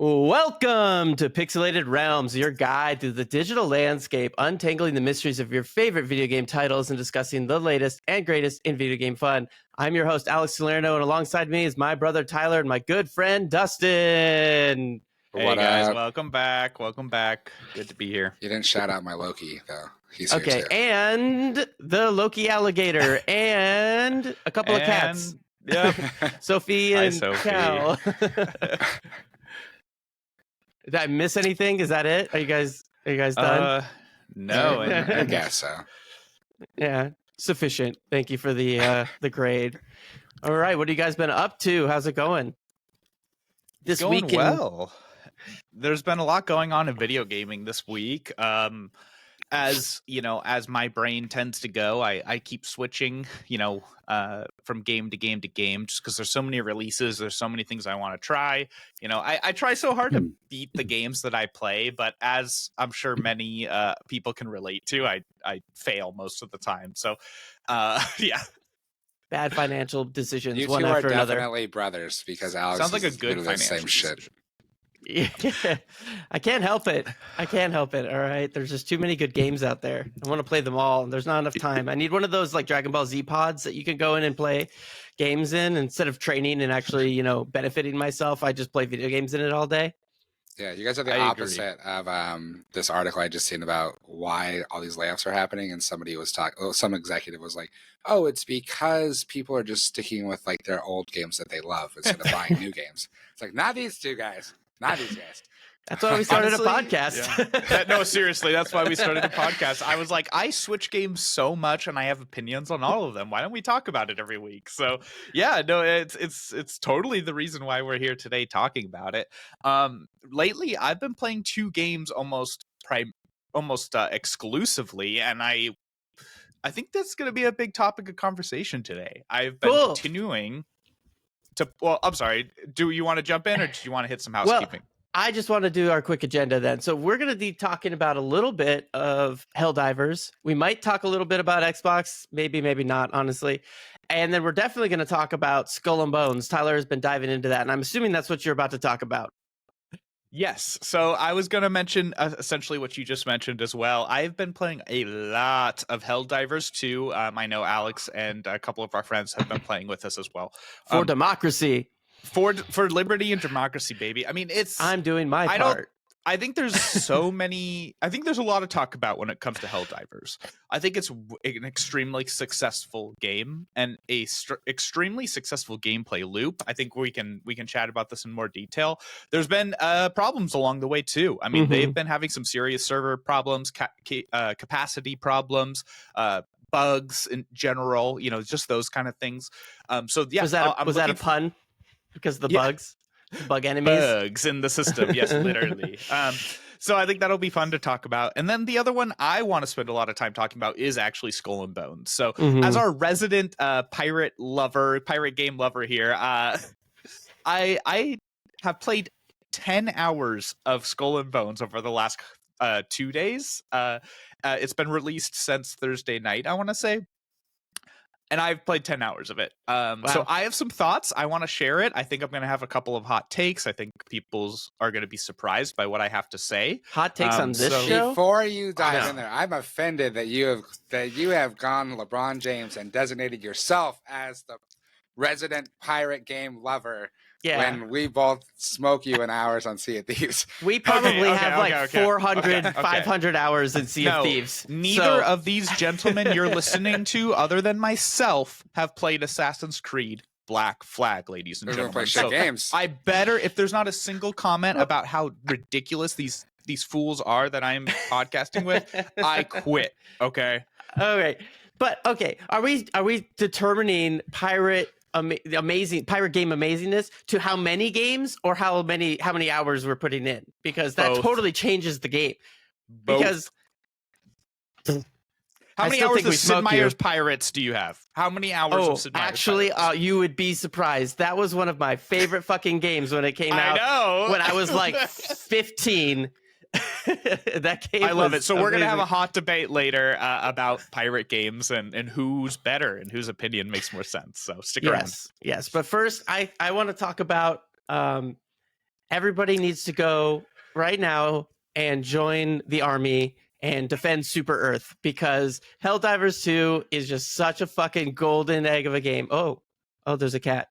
Welcome to Pixelated Realms, your guide through the digital landscape, untangling the mysteries of your favorite video game titles and discussing the latest and greatest in video game fun. I'm your host, Alex Salerno, and alongside me is my brother Tyler and my good friend Dustin. Hey guys, welcome back. Welcome back. Good to be here. You didn't shout out my Loki, though. He's here Okay, too. and the Loki alligator, and a couple of cats. Yep. Sophie Hi, and Sophie. Cal. Did I miss anything? Is that it? Are you guys done? No, I guess so. Yeah, sufficient. Thank you for the grade. All right, what have you guys been up to? How's it going? This going week well. There's been a lot going on in video gaming this week. As you know, as my brain tends to go, I keep switching, from game to game to game, just because there's so many releases. There's so many things I want to try. I try so hard to beat the games that I play, but as I'm sure many people can relate to, I fail most of the time. So, yeah. Bad financial decisions, You one two are after another. definitely brothers because Alex Sounds like a is good literally the same financial shit. decision. Yeah, I can't help it. All right, there's just too many good games out there. I want to play them all, and there's not enough time. I need one of those like Dragon Ball Z pods that you can go in and play games in instead of training and actually, benefiting myself. I just play video games in it all day. Yeah, you guys are the opposite of this article I just seen about why all these layoffs are happening, and somebody was talking. Some executive was like, "Oh, it's because people are just sticking with like their old games that they love instead of buying new games." It's like, not these two guys. Not these guys. That's why we started Honestly, a podcast. Yeah. No, seriously, that's why we started a podcast. I was like, I switch games so much, and I have opinions on all of them. Why don't we talk about it every week? So, yeah, no, it's totally the reason why we're here today talking about it. Lately, I've been playing two games almost exclusively, and I think that's going to be a big topic of conversation today. I've been continuing to. Well, I'm sorry. Do you want to jump in, or do you want to hit some housekeeping? Well, I just want to do our quick agenda then. So we're going to be talking about a little bit of Helldivers. We might talk a little bit about Xbox, maybe not, honestly. And then we're definitely going to talk about Skull and Bones. Tyler has been diving into that, and I'm assuming that's what you're about to talk about. Yes. So I was going to mention essentially what you just mentioned as well. I've been playing a lot of Helldivers 2. I know Alex and a couple of our friends have been playing with us as well. For democracy. For liberty and democracy, baby. I mean, I'm doing my part. I think there's so many. I think there's a lot to talk about when it comes to Helldivers. I think it's an extremely successful game and a extremely successful gameplay loop. I think we can chat about this in more detail. There's been problems along the way too. I mean, they've been having some serious server problems, capacity problems, bugs in general. Just those kind of things. So yeah, was that a pun? Because of the bugs? Bug enemies? Bugs in the system, yes, literally. So I think that'll be fun to talk about. And then the other one I want to spend a lot of time talking about is actually Skull and Bones. So as our resident pirate game lover here, I have played 10 hours of Skull and Bones over the last 2 days. It's been released since Thursday night, I want to say. And I've played 10 hours of it. Wow. So I have some thoughts. I want to share it. I think I'm going to have a couple of hot takes. I think people are going to be surprised by what I have to say. Hot takes on this show? Before you dive in there, I'm offended that you have gone LeBron James and designated yourself as the resident pirate game lover. Yeah. When we both smoke you in hours on Sea of Thieves. We probably have 400, 500 hours in Sea of Thieves. Neither of these gentlemen you're listening to, other than myself, have played Assassin's Creed Black Flag, ladies and gentlemen. So games. I better, if there's not a single comment about how ridiculous these fools are that I'm podcasting with, I quit. Okay. Okay. But okay, are we determining amazing pirate game amazingness to how many games or how many hours we're putting in? Because that totally changes the game. Because how many hours of Sid Meier's Pirates do you have? How many hours of Sid Meier's actually, Pirates? You would be surprised. That was one of my favorite fucking games when it came out. I know. When I was like 15. That game I love it. So we're going to have amazing. a hot debate later about pirate games and who's better and whose opinion makes more sense. So stick around. Yes. But first, I want to talk about everybody needs to go right now and join the army and defend Super Earth, because Helldivers 2 is just such a fucking golden egg of a game. Oh, there's a cat.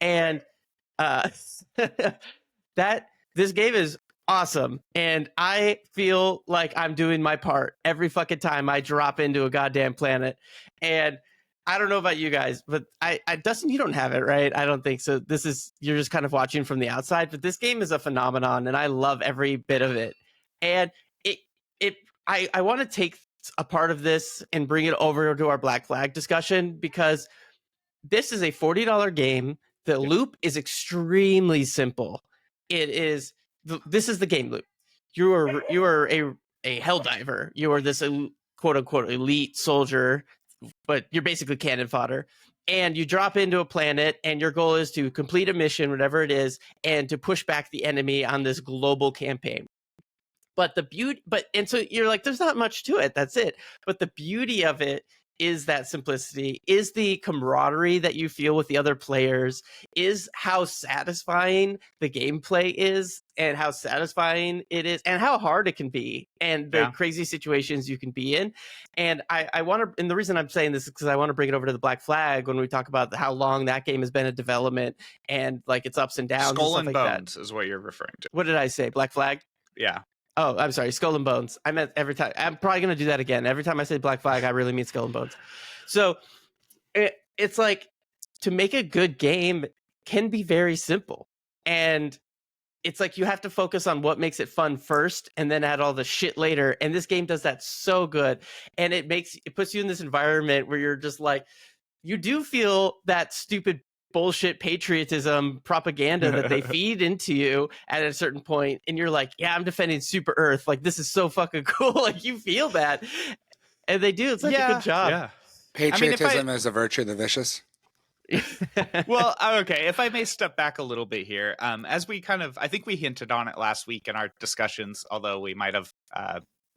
And uh that this game is awesome, and I feel like I'm doing my part every fucking time I drop into a goddamn planet. And I don't know about you guys, but I Dustin, you don't have it, right? I don't think so. You're just kind of watching from the outside, but this game is a phenomenon, and I love every bit of it. And it it I want to take a part of this and bring it over to our Black Flag discussion, because this is a $40 game. The loop is extremely simple. This is the game loop. You are a Helldiver. You are this quote unquote elite soldier, but you're basically cannon fodder. And you drop into a planet, and your goal is to complete a mission, whatever it is, and to push back the enemy on this global campaign. And so you're like, there's not much to it. That's it. But the beauty of it is that simplicity, is the camaraderie that you feel with the other players, is how satisfying the gameplay is, and how satisfying it is, and how hard it can be, and the crazy situations you can be in. And I want to, and the reason I'm saying this is because I want to bring it over to the Black Flag when we talk about how long that game has been in development, and like its ups and downs. Skull and and stuff Bones is what you're referring to. What did I say? Black Flag? Yeah. Oh, I'm sorry, Skull and Bones. I meant every time. I'm probably going to do that again. Every time I say Black Flag, I really mean Skull and Bones. So it's like, to make a good game can be very simple. And it's like you have to focus on what makes it fun first, and then add all the shit later. And this game does that so good. And it puts you in this environment where you're just like, you do feel that stupid bullshit patriotism propaganda that they feed into you at a certain point, and you're like, yeah, I'm defending Super Earth, like this is so fucking cool. Like, you feel that, and they do. It's such a good job. Patriotism is a virtue of the vicious. Well, okay, if I may step back a little bit here, as we I think we hinted on it last week in our discussions, although we might have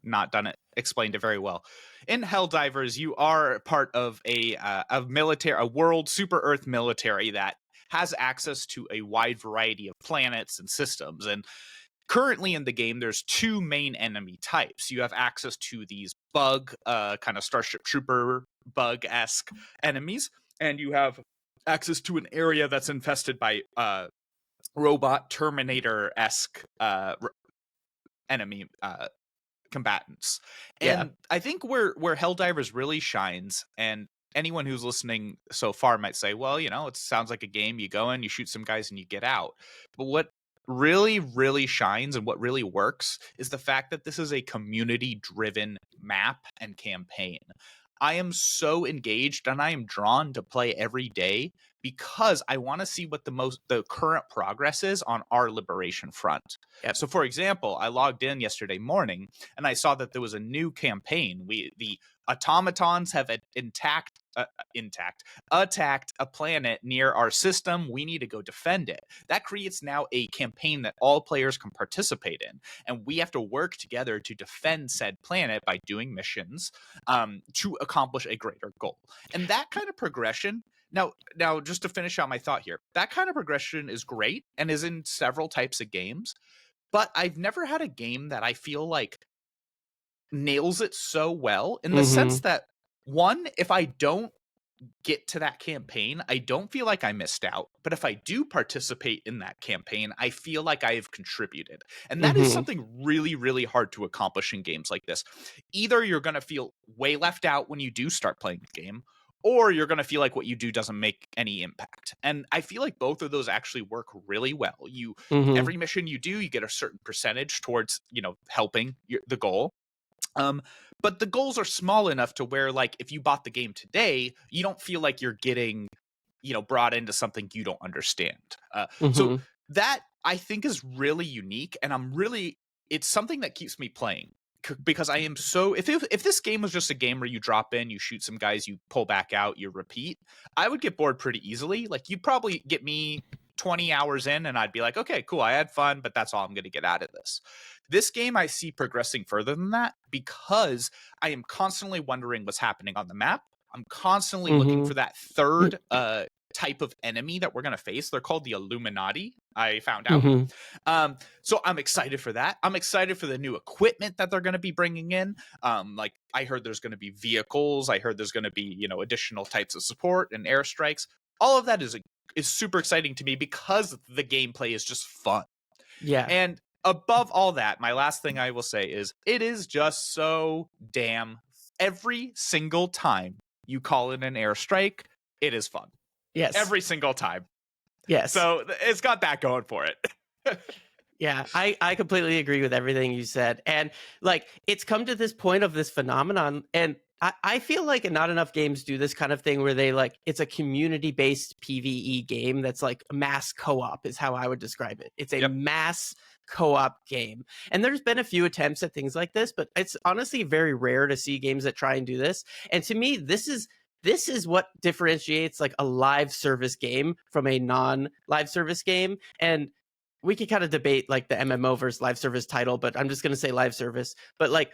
not explained it very well. In Helldivers, you are part of a world Super Earth military that has access to a wide variety of planets and systems. And currently in the game, there's two main enemy types. You have access to these bug, kind of Starship Trooper bug-esque enemies, and you have access to an area that's infested by robot Terminator-esque enemy combatants. And I think where Helldivers really shines, and anyone who's listening so far might say, well, it sounds like a game. You go in, you shoot some guys, and you get out. But what really, really shines and what really works is the fact that this is a community-driven map and campaign. I am so engaged, and I am drawn to play every day because I want to see what the current progress is on our liberation front. Yep. So, for example, I logged in yesterday morning, and I saw that there was a new campaign. The automatons have attacked a planet near our system. We need to go defend it. That creates now a campaign that all players can participate in, and we have to work together to defend said planet by doing missions to accomplish a greater goal. And that kind of progression, now just to finish out my thought here, that kind of progression is great and is in several types of games, but I've never had a game that I feel like nails it so well, in the sense that, one, if I don't get to that campaign, I don't feel like I missed out. But if I do participate in that campaign, I feel like I have contributed. And that is something really, really hard to accomplish in games like this. Either you're going to feel way left out when you do start playing the game, or you're going to feel like what you do doesn't make any impact. And I feel like both of those actually work really well. Every mission you do, you get a certain percentage towards, helping the goal. But the goals are small enough to where, like, if you bought the game today, you don't feel like you're getting, brought into something you don't understand. So that, I think, is really unique, and it's something that keeps me playing, because I am so, if this game was just a game where you drop in, you shoot some guys, you pull back out, you repeat, I would get bored pretty easily. Like, you'd probably get me 20 hours in, and I'd be like, okay, cool, I had fun, but that's all I'm going to get out of this. This game I see progressing further than that, because I am constantly wondering what's happening on the map. I'm constantly looking for that third type of enemy that we're going to face. They're called the Illuminati, I found out. So I'm excited for that. I'm excited for the new equipment that they're going to be bringing in. Like I heard there's going to be vehicles. I heard there's going to be, additional types of support and airstrikes. All of that is super exciting to me because the gameplay is just fun. Yeah. And above all that, my last thing I will say is it is just so damn every single time you call in an airstrike, it is fun. Yes. Every single time. Yes. So it's got that going for it. Yeah, I completely agree with everything you said. And like, it's come to this point of this phenomenon. And I feel like not enough games do this kind of thing where they it's a community-based PvE game that's like mass co-op is how I would describe it. It's a mass co-op game. And there's been a few attempts at things like this, but it's honestly very rare to see games that try and do this. And to me, this is what differentiates like a live service game from a non-live service game. And we could kind of debate like the MMO versus live service title, but I'm just going to say live service. But like,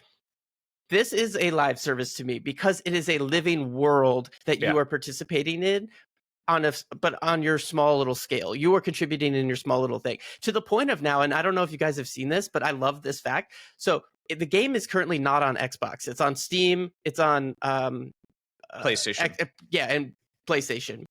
this is a live service to me because it is a living world that you are participating in but on your small little scale. You are contributing in your small little thing to the point of now. And I don't know if you guys have seen this, but I love this fact. So the game is currently not on Xbox. It's on Steam. It's on PlayStation. And PlayStation.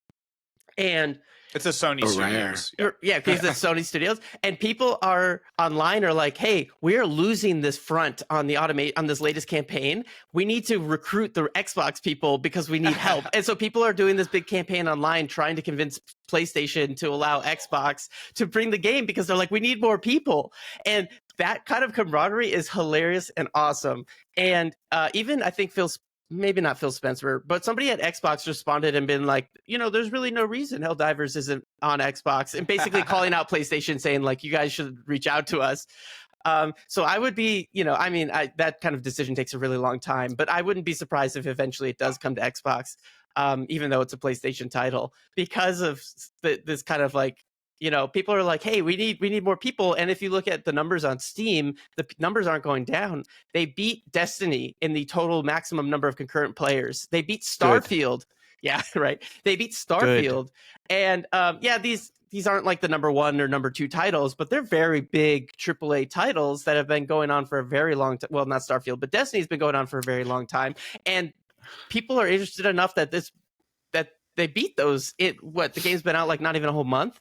And it's a Sony Studios. Yeah, because it's Sony Studios. And people are online are like, hey, we are losing this front on the on this latest campaign. We need to recruit the Xbox people because we need help. And so people are doing this big campaign online trying to convince PlayStation to allow Xbox to bring the game because they're like, we need more people. And that kind of camaraderie is hilarious and awesome. And even I think maybe not Phil Spencer, but somebody at Xbox responded and been like, there's really no reason Helldivers isn't on Xbox, and basically calling out PlayStation saying like, you guys should reach out to us. So I would be, that kind of decision takes a really long time, but I wouldn't be surprised if eventually it does come to Xbox, even though it's a PlayStation title, because of this kind of like, people are like, hey, we need more people. And if you look at the numbers on Steam, the numbers aren't going down. They beat Destiny in the total maximum number of concurrent players. They beat Starfield. Good. Yeah, right. They beat Starfield. Good. And these aren't like the number 1 or number 2 titles, but they're very big AAA titles that have been going on for a very long time. Well, not Starfield, but Destiny's been going on for a very long time. And people are interested enough that they beat those. The game's been out like not even a whole month.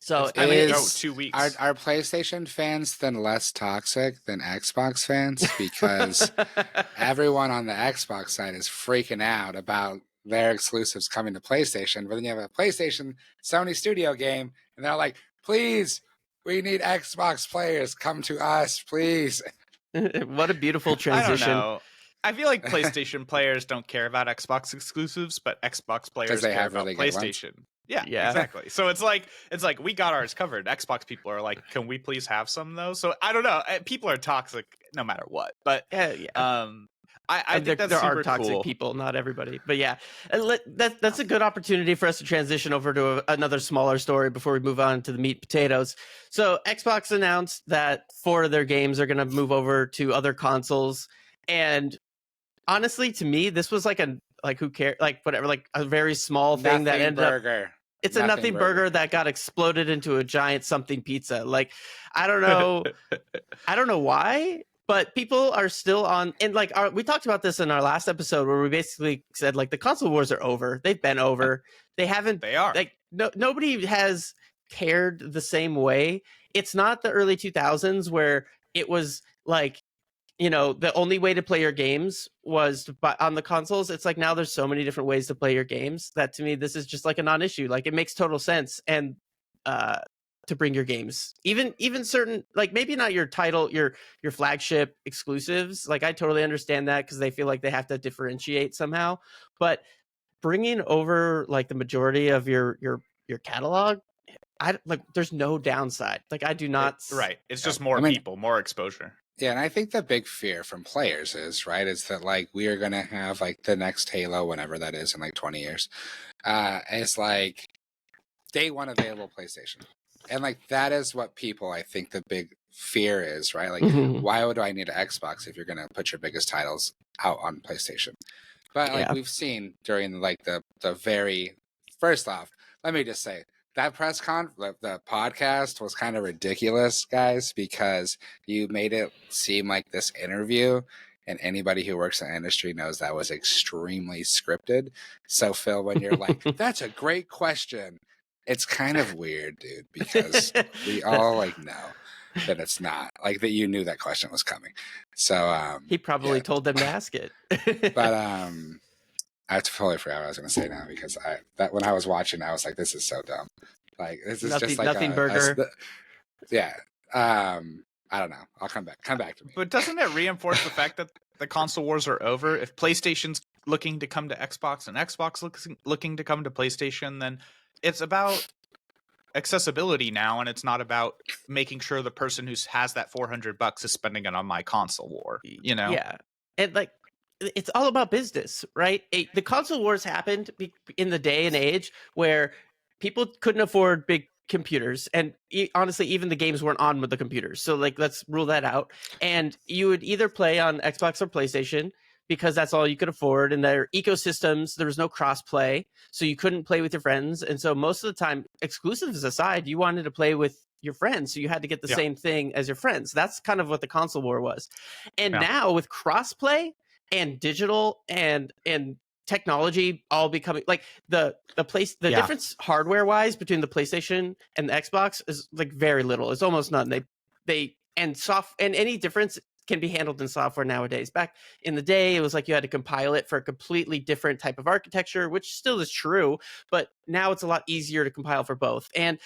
So it's 2 weeks. Are PlayStation fans then less toxic than Xbox fans? Because everyone on the Xbox side is freaking out about their exclusives coming to PlayStation, but then you have a PlayStation Sony Studio game, and they're like, please, we need Xbox players. Come to us, please. What a beautiful transition. I don't know. I feel like PlayStation players don't care about Xbox exclusives, but Xbox players care about really PlayStation. Yeah, exactly. So it's like we got ours covered. Xbox people are like, can we please have some though? So I don't know. People are toxic no matter what. But I think there are toxic people, not everybody. But yeah, that's a good opportunity for us to transition over to another smaller story before we move on to the meat and potatoes. So Xbox announced that 4 of their games are going to move over to other consoles, and honestly, to me, this was like who cares, like whatever, like a very small thing that ended up. It's a nothing burger that got exploded into a giant something pizza. Like, I don't know why, but people are still on. And like, we talked about this in our last episode where we basically said like the console wars are over. They've been over. They haven't. They are. Like, nobody has cared the same way. It's not the early 2000s where it was like, the only way to play your games was on the consoles. It's like now there's so many different ways to play your games that to me, this is just like a non-issue. Like it makes total sense. And to bring your games, even certain, like maybe not your title, your flagship exclusives. Like I totally understand that because they feel like they have to differentiate somehow, but bringing over like the majority of your catalog, there's no downside. Like I do not. Right. It's just more people, more exposure. Yeah, and I think the big fear from players is that like we are gonna have like the next Halo, whenever that is, in like 20 years. It's like day one available PlayStation, and like that is what people, I think, the big fear is, right? Like, why would I need an Xbox if you're gonna put your biggest titles out on PlayStation? But like we've seen during like the very first off, let me just say that the podcast was kind of ridiculous, guys, because you made it seem like this interview, and anybody who works in the industry knows that was extremely scripted. So, Phil, when you're like, that's a great question, it's kind of weird, dude, because we all like know that it's not like that. You knew that question was coming. So, he probably told them to ask it. but I totally forgot what I was going to say now because when I was watching, I was like, this is so dumb. Like, this is just like nothing burger. Yeah. I don't know. I'll come back to me. But doesn't it reinforce the fact that the console wars are over? If PlayStation's looking to come to Xbox and Xbox looking to come to PlayStation, then it's about accessibility now, and it's not about making sure the person who has that $400 is spending it on my console war. You know? Yeah, and like it's all about business, right? The console wars happened in the day and age where people couldn't afford big computers, and honestly, even the games weren't on with the computers. So like, let's rule that out. And you would either play on Xbox or PlayStation because that's all you could afford. And their ecosystems, there was no cross-play, so you couldn't play with your friends. And so most of the time, exclusives aside, you wanted to play with your friends, so you had to get the same thing as your friends. That's kind of what the console war was. And now with cross-play and digital and technology all becoming like the difference hardware wise between the PlayStation and the Xbox is like very little. It's almost none. And any difference can be handled in software nowadays. Back in the day, it was like you had to compile it for a completely different type of architecture, which still is true, but now it's a lot easier to compile for both. And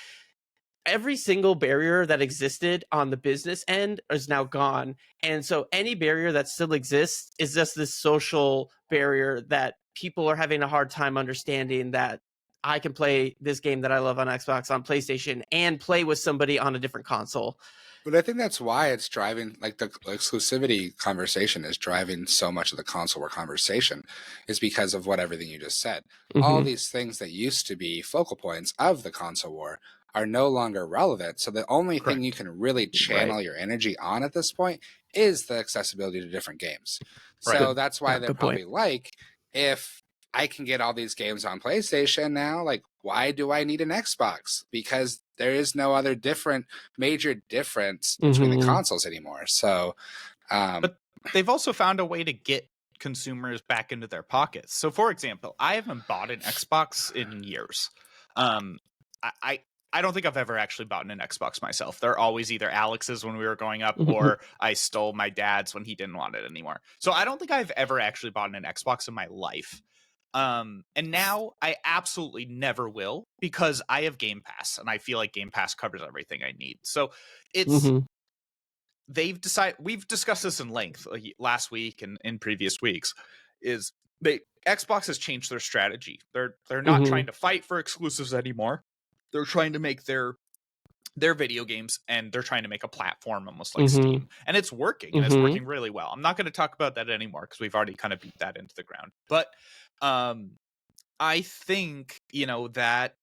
every single barrier that existed on the business end is now gone. And so any barrier that still exists is just this social barrier that people are having a hard time understanding, that I can play this game that I love on Xbox on PlayStation and play with somebody on a different console. But I think that's why it's driving, like the exclusivity conversation is driving so much of the console war conversation, is because of everything you just said. Mm-hmm. All these things that used to be focal points of the console war are no longer relevant. So the only thing you can really channel your energy on at this point is the accessibility to different games. So that's why they're probably like, if I can get all these games on PlayStation now, like, why do I need an Xbox? Because there is no other major difference between the consoles anymore. So, but they've also found a way to get consumers back into their pockets. So, for example, I haven't bought an Xbox in years. I don't think I've ever actually bought an Xbox myself. They're always either Alex's when we were growing up, or I stole my dad's when he didn't want it anymore. So I don't think I've ever actually bought an Xbox in my life. And now I absolutely never will, because I have Game Pass, and I feel like Game Pass covers everything I need. So it's they've decided, we've discussed this in length last week and in previous weeks, is Xbox has changed their strategy. They're not trying to fight for exclusives anymore. They're trying to make their video games, and they're trying to make a platform almost like Steam, and it's working, and it's working really well. I'm not going to talk about that anymore because we've already kind of beat that into the ground. But I think, that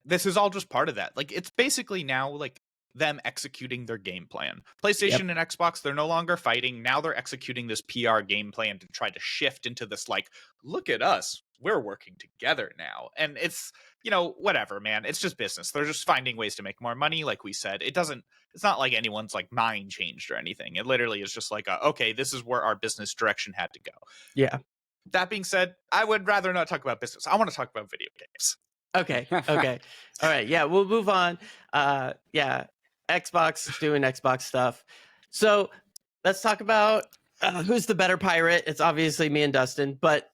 this is all just part of that. Like, it's basically now like them executing their game plan. PlayStation and Xbox, they're no longer fighting. Now they're executing this PR game plan to try to shift into this, like, look at us, we're working together now. And it's, whatever, man. It's just business. They're just finding ways to make more money. Like we said, it's not like anyone's like mind changed or anything. It literally is just like, okay, this is where our business direction had to go. Yeah. That being said, I would rather not talk about business. I want to talk about video games. Okay. All right. Yeah, we'll move on. Xbox doing Xbox stuff. So let's talk about who's the better pirate. It's obviously me and Dustin, but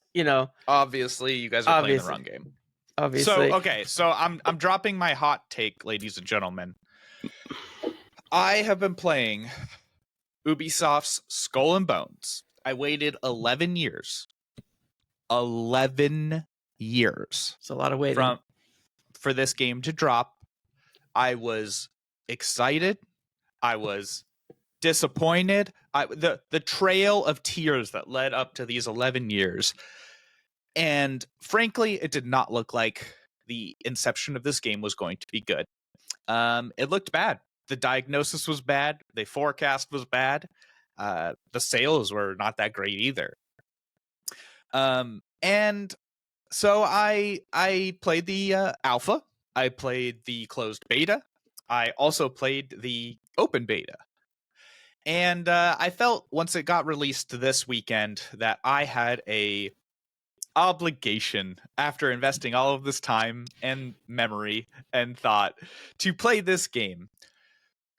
obviously you guys are playing the wrong game. Obviously. So I'm dropping my hot take, ladies and gentlemen. I have been playing Ubisoft's Skull and Bones. I waited 11 years. 11 years. It's a lot of waiting for this game to drop. I was excited. I was disappointed. The trail of tears that led up to these 11 years. And frankly, it did not look like the inception of this game was going to be good. It looked bad. The diagnosis was bad. The forecast was bad. The sales were not that great either. And So I played the alpha. I played the closed beta. I also played the open beta. And I felt once it got released this weekend that I had a obligation, after investing all of this time and memory and thought, to play this game.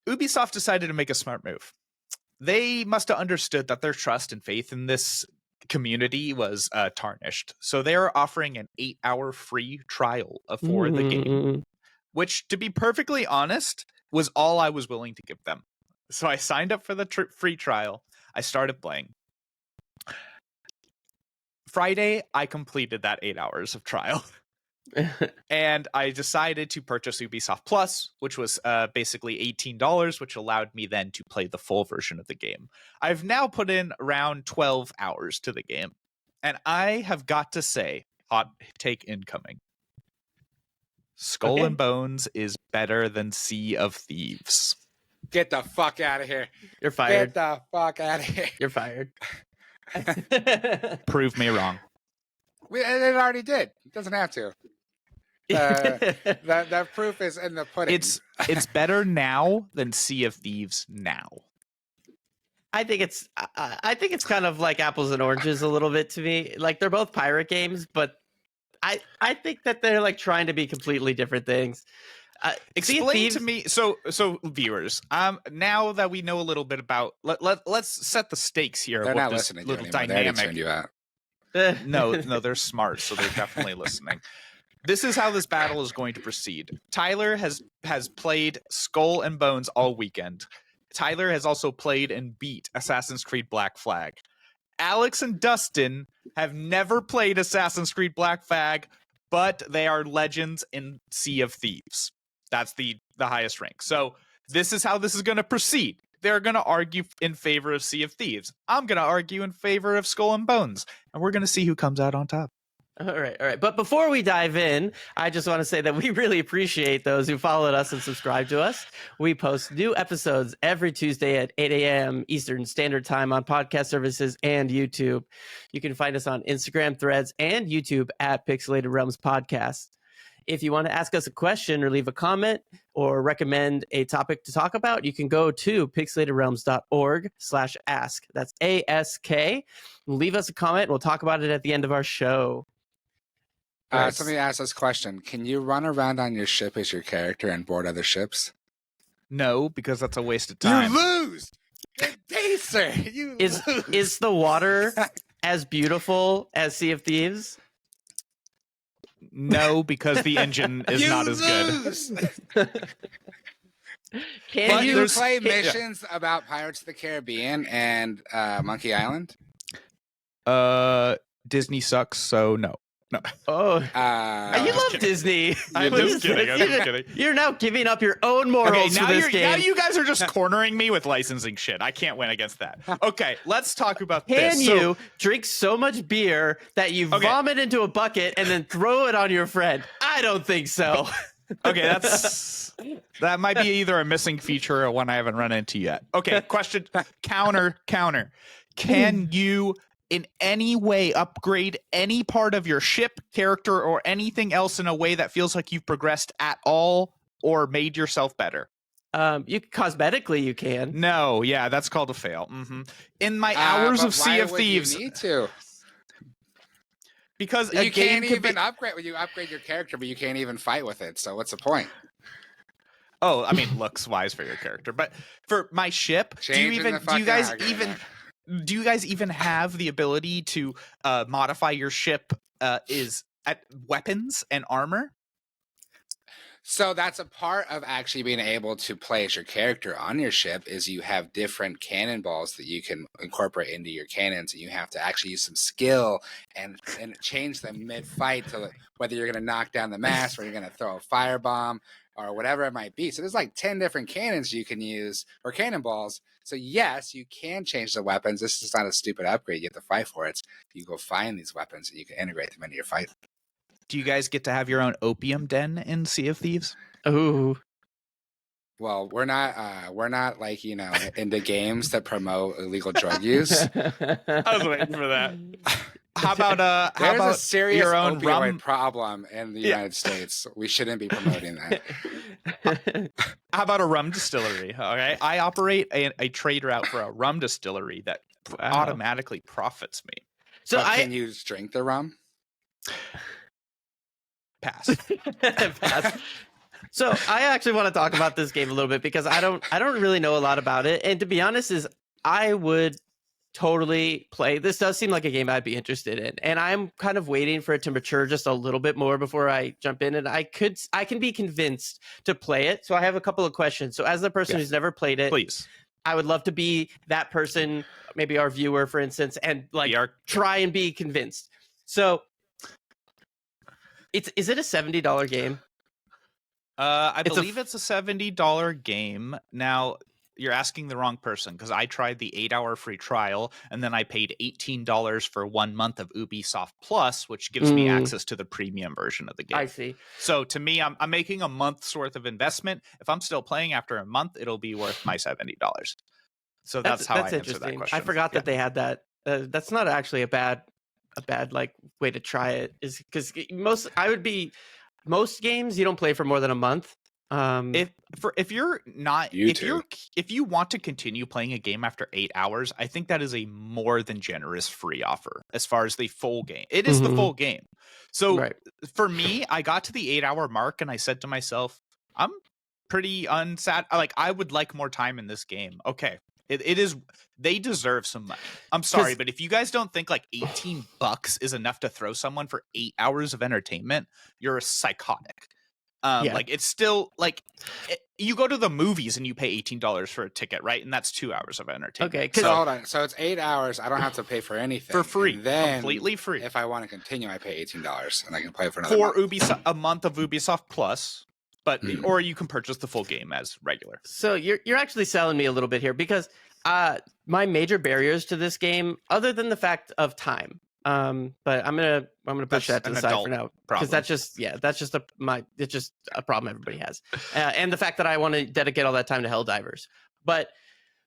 Ubisoft decided to make a smart move. They must have understood that their trust and faith in this community was tarnished. So they're offering an 8-hour free trial for the game, which, to be perfectly honest, was all I was willing to give them. So I signed up for the free trial. I started playing. Friday, I completed that 8 hours of trial. And I decided to purchase Ubisoft Plus, which was basically $18, which allowed me then to play the full version of the game. I've now put in around 12 hours to the game. And I have got to say, hot take incoming. Skull and Bones is better than Sea of Thieves. Get the fuck out of here. You're fired. Get the fuck out of here. You're fired. Prove me wrong. It already did. It doesn't have to. The proof is in the pudding. It's better now than Sea of Thieves now. I think it's kind of like apples and oranges a little bit to me. Like, they're both pirate games, but I think that they're like trying to be completely different things. Explain to me, so viewers, now that we know a little bit about, let's set the stakes here. They're of not this listening little to anymore. dynamic. They already turned you out. No, they're smart, so they're definitely listening. This is how this battle is going to proceed. Tyler has played Skull and Bones all weekend. Tyler has also played and beat Assassin's Creed Black Flag. Alex and Dustin have never played Assassin's Creed Black Flag, but they are legends in Sea of Thieves. That's the highest rank. So this is how this is going to proceed. They're going to argue in favor of Sea of Thieves. I'm going to argue in favor of Skull and Bones. And we're going to see who comes out on top. All right. But before we dive in, I just want to say that we really appreciate those who followed us and subscribe to us. We post new episodes every Tuesday at 8 a.m. Eastern Standard Time on podcast services and YouTube. You can find us on Instagram, Threads, and YouTube at Pixelated Realms Podcast. If you want to ask us a question or leave a comment or recommend a topic to talk about, you can go to pixelatedrealms.org/ask. That's ASK. Leave us a comment and we'll talk about it at the end of our show. Somebody asked this question. Can you run around on your ship as your character and board other ships? No, because that's a waste of time. You lose! Good day, sir! You lose! Is the water as beautiful as Sea of Thieves? No, because the engine is not as good. Can you play missions about Pirates of the Caribbean and Monkey Island? Disney sucks, so no. Oh, you love Disney. I'm just kidding. You're now giving up your own morals for this game. Now you guys are just cornering me with licensing shit. I can't win against that. Okay, let's talk about this. Can you drink so much beer that you vomit into a bucket and then throw it on your friend? I don't think so. Okay, that might be either a missing feature or one I haven't run into yet. Okay, question, counter. Can you in any way upgrade any part of your ship, character, or anything else in a way that feels like you've progressed at all or made yourself better? Cosmetically, you can. No, yeah, that's called a fail. Mm-hmm. In my hours of Sea of Thieves, you need to. Because you can't even upgrade when you upgrade your character, but you can't even fight with it. So what's the point? Oh, I mean, looks wise for your character, but for my ship, do you guys even have the ability to modify your ship is at weapons and armor? So that's a part of actually being able to play as your character on your ship is you have different cannonballs that you can incorporate into your cannons, and you have to actually use some skill and change them mid-fight to whether you're going to knock down the mast or you're going to throw a firebomb or whatever it might be. So there's like 10 different cannons you can use, or cannonballs. So yes, you can change the weapons. This is not a stupid upgrade. You have to fight for it. You go find these weapons and you can integrate them into your fight. Do you guys get to have your own opium den in Sea of Thieves? Ooh. Well, we're not like, into games that promote illegal drug use. I was waiting for that. how about There's a serious your own opioid rum? problem in the United States. We shouldn't be promoting that. How about a rum distillery? Okay, I operate a trade route for a rum distillery that automatically profits me. So can you drink the rum? Pass. Pass. So I actually want to talk about this game a little bit because I don't really know a lot about it. And to be honest, I would totally play. This does seem like a game I'd be interested in. And I'm kind of waiting for it to mature just a little bit more before I jump in. And I can be convinced to play it. So I have a couple of questions. So as the person who's never played it, please, I would love to be that person, maybe our viewer, for instance, and try and be convinced. So is it a $70 game? I believe it's a $70 game. Now, you're asking the wrong person because I tried the 8-hour free trial and then I paid $18 for 1 month of Ubisoft Plus, which gives me access to the premium version of the game. I see. So to me, I'm making a month's worth of investment. If I'm still playing after a month, it'll be worth my $70. So that's how I answer that question. I forgot that they had that. That's not actually a bad like way to try it. Is because most games you don't play for more than a month. If you want to continue playing a game after 8 hours, I think that is a more than generous free offer as far as the full game. It is the full game. So for me, I got to the 8-hour mark and I said to myself, I'm pretty like I would like more time in this game. Okay. It is, they deserve some money. I'm sorry, but if you guys don't think like $18 is enough to throw someone for 8 hours of entertainment, you're a psychotic. Like it's still like you go to the movies and you pay $18 for a ticket, right? And that's 2 hours of entertainment. Okay, so hold on. So it's 8 hours. I don't have to pay for anything for free. And then completely free. If I want to continue, I pay $18 and I can play for another month. A month of Ubisoft Plus. But or you can purchase the full game as regular. So you're actually selling me a little bit here because my major barriers to this game, other than the fact of time, but I'm gonna push that to the side for now because that's just it's just a problem everybody has, and the fact that I want to dedicate all that time to Helldivers. But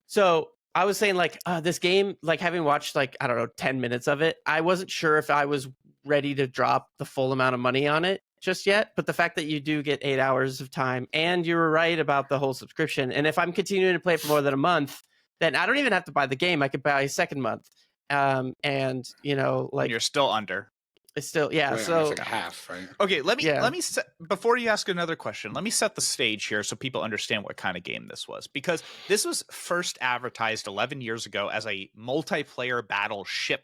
so I was saying like this game, like having watched like I don't know 10 minutes of it, I wasn't sure if I was ready to drop the full amount of money on it just yet, but the fact that you do get 8 hours of time, and you were right about the whole subscription, and if I'm continuing to play for more than a month, then I don't even have to buy the game. I could buy a second month, and you know, like and you're still under. It's still so it's like a half, right? Okay, let me set, before you ask another question, let me set the stage here so people understand what kind of game this was, because this was first advertised 11 years ago as a multiplayer battleship,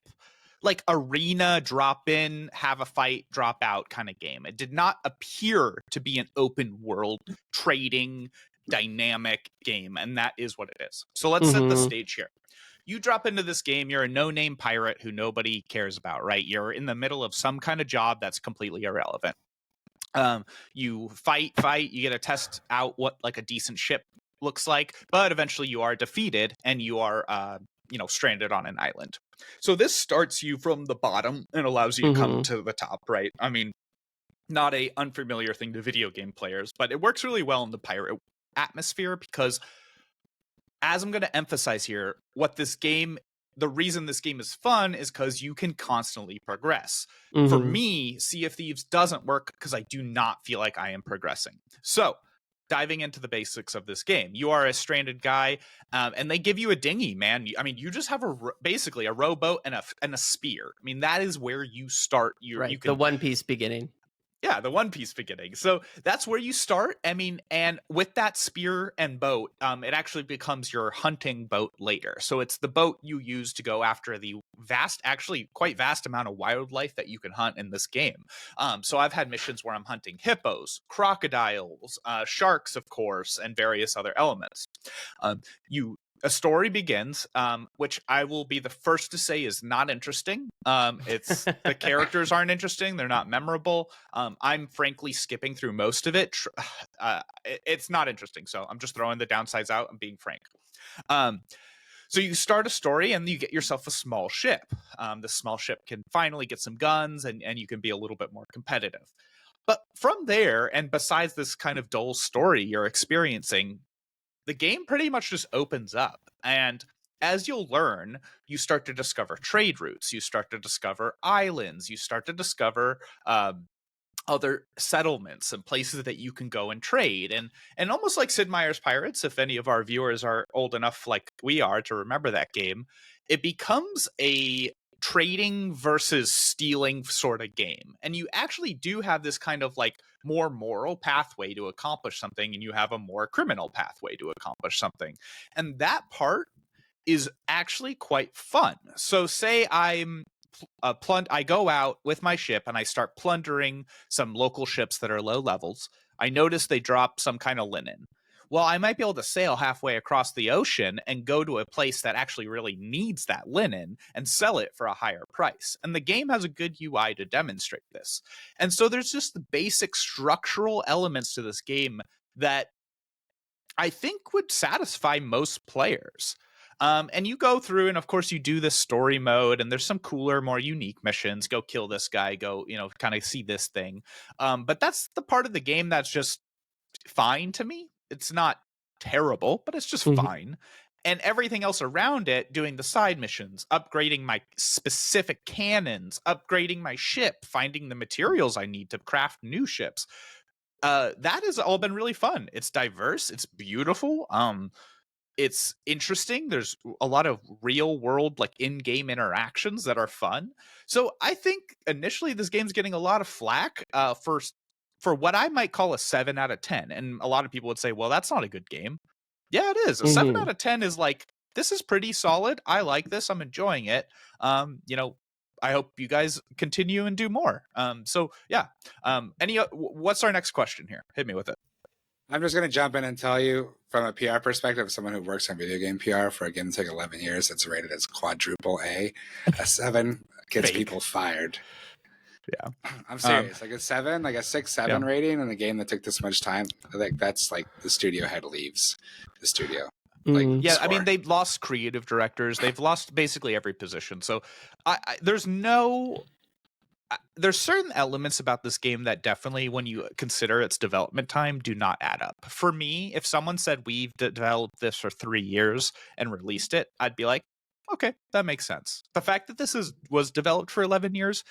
like arena, drop in, have a fight, drop out kind of game. It did not appear to be an open world trading dynamic game, and that is what it is. So let's set the stage here. You drop into this game, you're a no-name pirate who nobody cares about, right? You're in the middle of some kind of job that's completely irrelevant. You fight, you get to test out what like a decent ship looks like, but eventually you are defeated and you are stranded on an island. So this starts you from the bottom and allows you to come to the top, right? I mean, not a unfamiliar thing to video game players, but it works really well in the pirate atmosphere because, as I'm going to emphasize here, the reason this game is fun is because you can constantly progress. For me, Sea of Thieves doesn't work because I do not feel like I am progressing. So, diving into the basics of this game, you are a stranded guy, and they give you a dinghy, man. I mean, you just have basically a rowboat and a spear. I mean, that is where you start. The One Piece beginning. Yeah, the One Piece beginning. So that's where you start. I mean, and with that spear and boat, it actually becomes your hunting boat later. So it's the boat you use to go after the quite vast amount of wildlife that you can hunt in this game. So I've had missions where I'm hunting hippos, crocodiles, sharks, of course, and various other elements. A story begins, which I will be the first to say is not interesting. The characters aren't interesting. They're not memorable. I'm frankly skipping through most of it. It's not interesting. So I'm just throwing the downsides out and being frank. So you start a story and you get yourself a small ship. The small ship can finally get some guns and you can be a little bit more competitive. But from there, and besides this kind of dull story you're experiencing, the game pretty much just opens up. And as you'll learn, you start to discover trade routes, you start to discover islands, you start to discover other settlements and places that you can go and trade. And almost like Sid Meier's Pirates, if any of our viewers are old enough like we are to remember that game, it becomes a trading versus stealing sort of game. And you actually do have this kind of like more moral pathway to accomplish something, and you have a more criminal pathway to accomplish something. And that part is actually quite fun. So say I go out with my ship and I start plundering some local ships that are low levels. I notice they drop some kind of linen. Well, I might be able to sail halfway across the ocean and go to a place that actually really needs that linen and sell it for a higher price. And the game has a good UI to demonstrate this. And so there's just the basic structural elements to this game that I think would satisfy most players. And you go through, and of course you do this story mode, and there's some cooler, more unique missions. Go kill this guy, go, kind of see this thing. But that's the part of the game that's just fine to me. It's not terrible, but it's just fine. And everything else around it, doing the side missions, upgrading my specific cannons, upgrading my ship, finding the materials I need to craft new ships. That has all been really fun. It's diverse. It's beautiful. It's interesting. There's a lot of real world, like in-game interactions that are fun. So I think initially this game's getting a lot of flack for what I might call a 7 out of 10. And a lot of people would say, well, that's not a good game. Yeah, it is. A 7 out of 10 is like, this is pretty solid. I like this. I'm enjoying it. I hope you guys continue and do more. So yeah. What's our next question here? Hit me with it. I'm just going to jump in and tell you from a PR perspective, someone who works on video game PR for a game that took 11 years, it's rated as quadruple A. A 7 gets people fired. Yeah. I'm serious. Like a 7, like a 6-7 rating in a game that took this much time. Like that's like the studio head leaves the studio. Like, yeah, I mean, they've lost creative directors. They've lost basically every position. So there's certain elements about this game that definitely, when you consider its development time, do not add up. For me, if someone said we've developed this for 3 years and released it, I'd be like, okay, that makes sense. The fact that this was developed for 11 years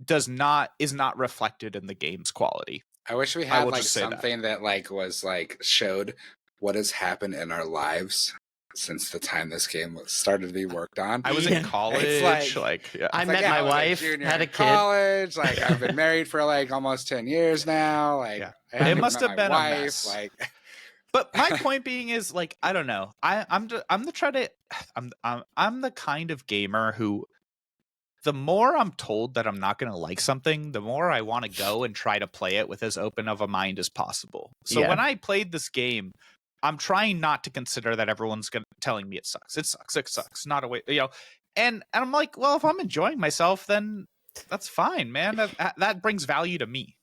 is not reflected in the game's quality. I wish we had like something that like was like showed what has happened in our lives since the time this game started to be worked on. I was in college. I met my wife, had a kid. College, like I've been married for like almost 10 years now. Like it must have been wife, a mess. Like, but my point being is like, I don't know. I'm the kind of gamer who, the more I'm told that I'm not going to like something, the more I want to go and try to play it with as open of a mind as possible. So when I played this game, I'm trying not to consider that everyone's telling me it sucks. It sucks. It sucks. Not a way, And I'm like, well, if I'm enjoying myself, then that's fine, man. That brings value to me.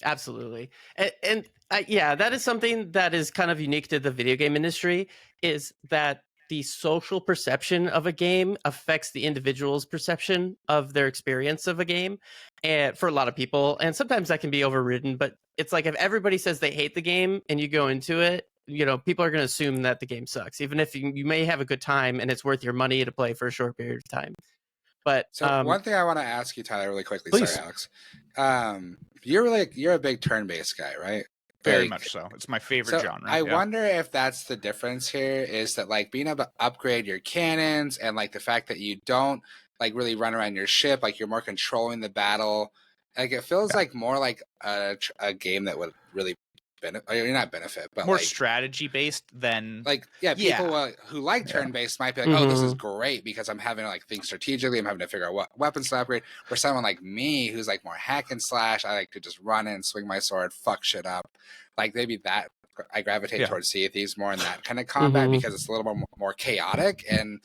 Absolutely. And that is something that is kind of unique to the video game industry, is that the social perception of a game affects the individual's perception of their experience of a game, and for a lot of people. And sometimes that can be overridden, but it's like if everybody says they hate the game and you go into it, people are going to assume that the game sucks, even if you may have a good time and it's worth your money to play for a short period of time. But so one thing I want to ask you, Tyler, really quickly. Please. Sorry, Alex. You're a big turn-based guy, right? Very much so. It's my favorite genre. I wonder if that's the difference here, is that like being able to upgrade your cannons and like the fact that you don't like really run around your ship, like you're more controlling the battle. Like it feels like more like a game that would really benefit, but more like, strategy based than like people who like turn based might be like, oh, this is great because I'm having to like think strategically. I'm having to figure out what weapons to upgrade. For someone like me who's like more hack and slash, I like to just run in, swing my sword, fuck shit up. Like maybe that I gravitate towards Sea of Thieves more in that kind of combat because it's a little more chaotic and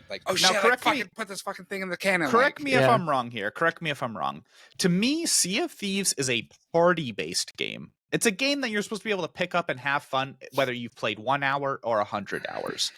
like, oh shit, correct me, put this fucking thing in the cannon. Correct me if I'm wrong here. Correct me if I'm wrong. To me, Sea of Thieves is a party based game. It's a game that you're supposed to be able to pick up and have fun, whether you've played 1 hour or 100 hours.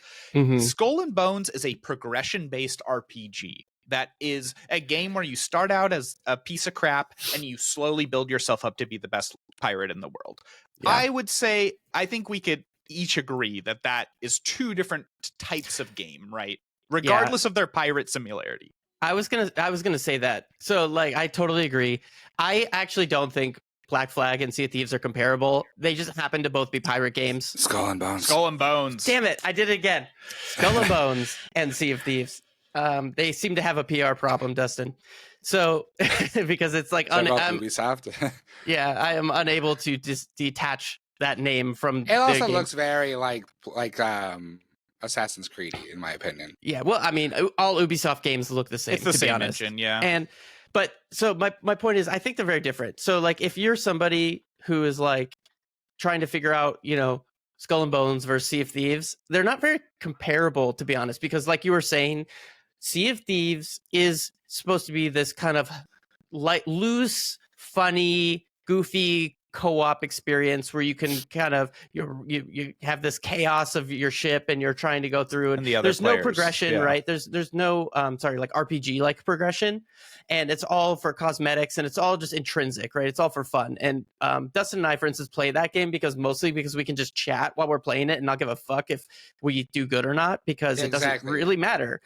Skull and Bones is a progression-based RPG. That is a game where you start out as a piece of crap and you slowly build yourself up to be the best pirate in the world. I would say, I think we could each agree that that is two different types of game, right? Regardless of their pirate similarity. I was gonna say that. So like I totally agree. I actually don't think Black Flag and Sea of Thieves are comparable. They just happen to both be pirate games. Skull and Bones. Skull and Bones. Damn it, I did it again. Skull and Bones and Sea of Thieves. They seem to have a PR problem, Dustin. So because it's like Ubisoft. Yeah, I am unable to detach that name from. It also looks very like Assassin's Creed, in my opinion. Yeah, well, I mean, all Ubisoft games look the same. It's the to same be honest. engine, yeah. But so my point is, I think they're very different. So like, if you're somebody who is like trying to figure out, Skull and Bones versus Sea of Thieves, they're not very comparable, to be honest, because like you were saying, Sea of Thieves is supposed to be this kind of like loose, funny, goofy co-op experience where you can kind of you have this chaos of your ship and you're trying to go through and the there's players, no progression, right? There's no like RPG like progression, and it's all for cosmetics and it's all just intrinsic, right? It's all for fun. And Dustin and I, for instance, play that game because we can just chat while we're playing it and not give a fuck if we do good or not, because it doesn't really matter.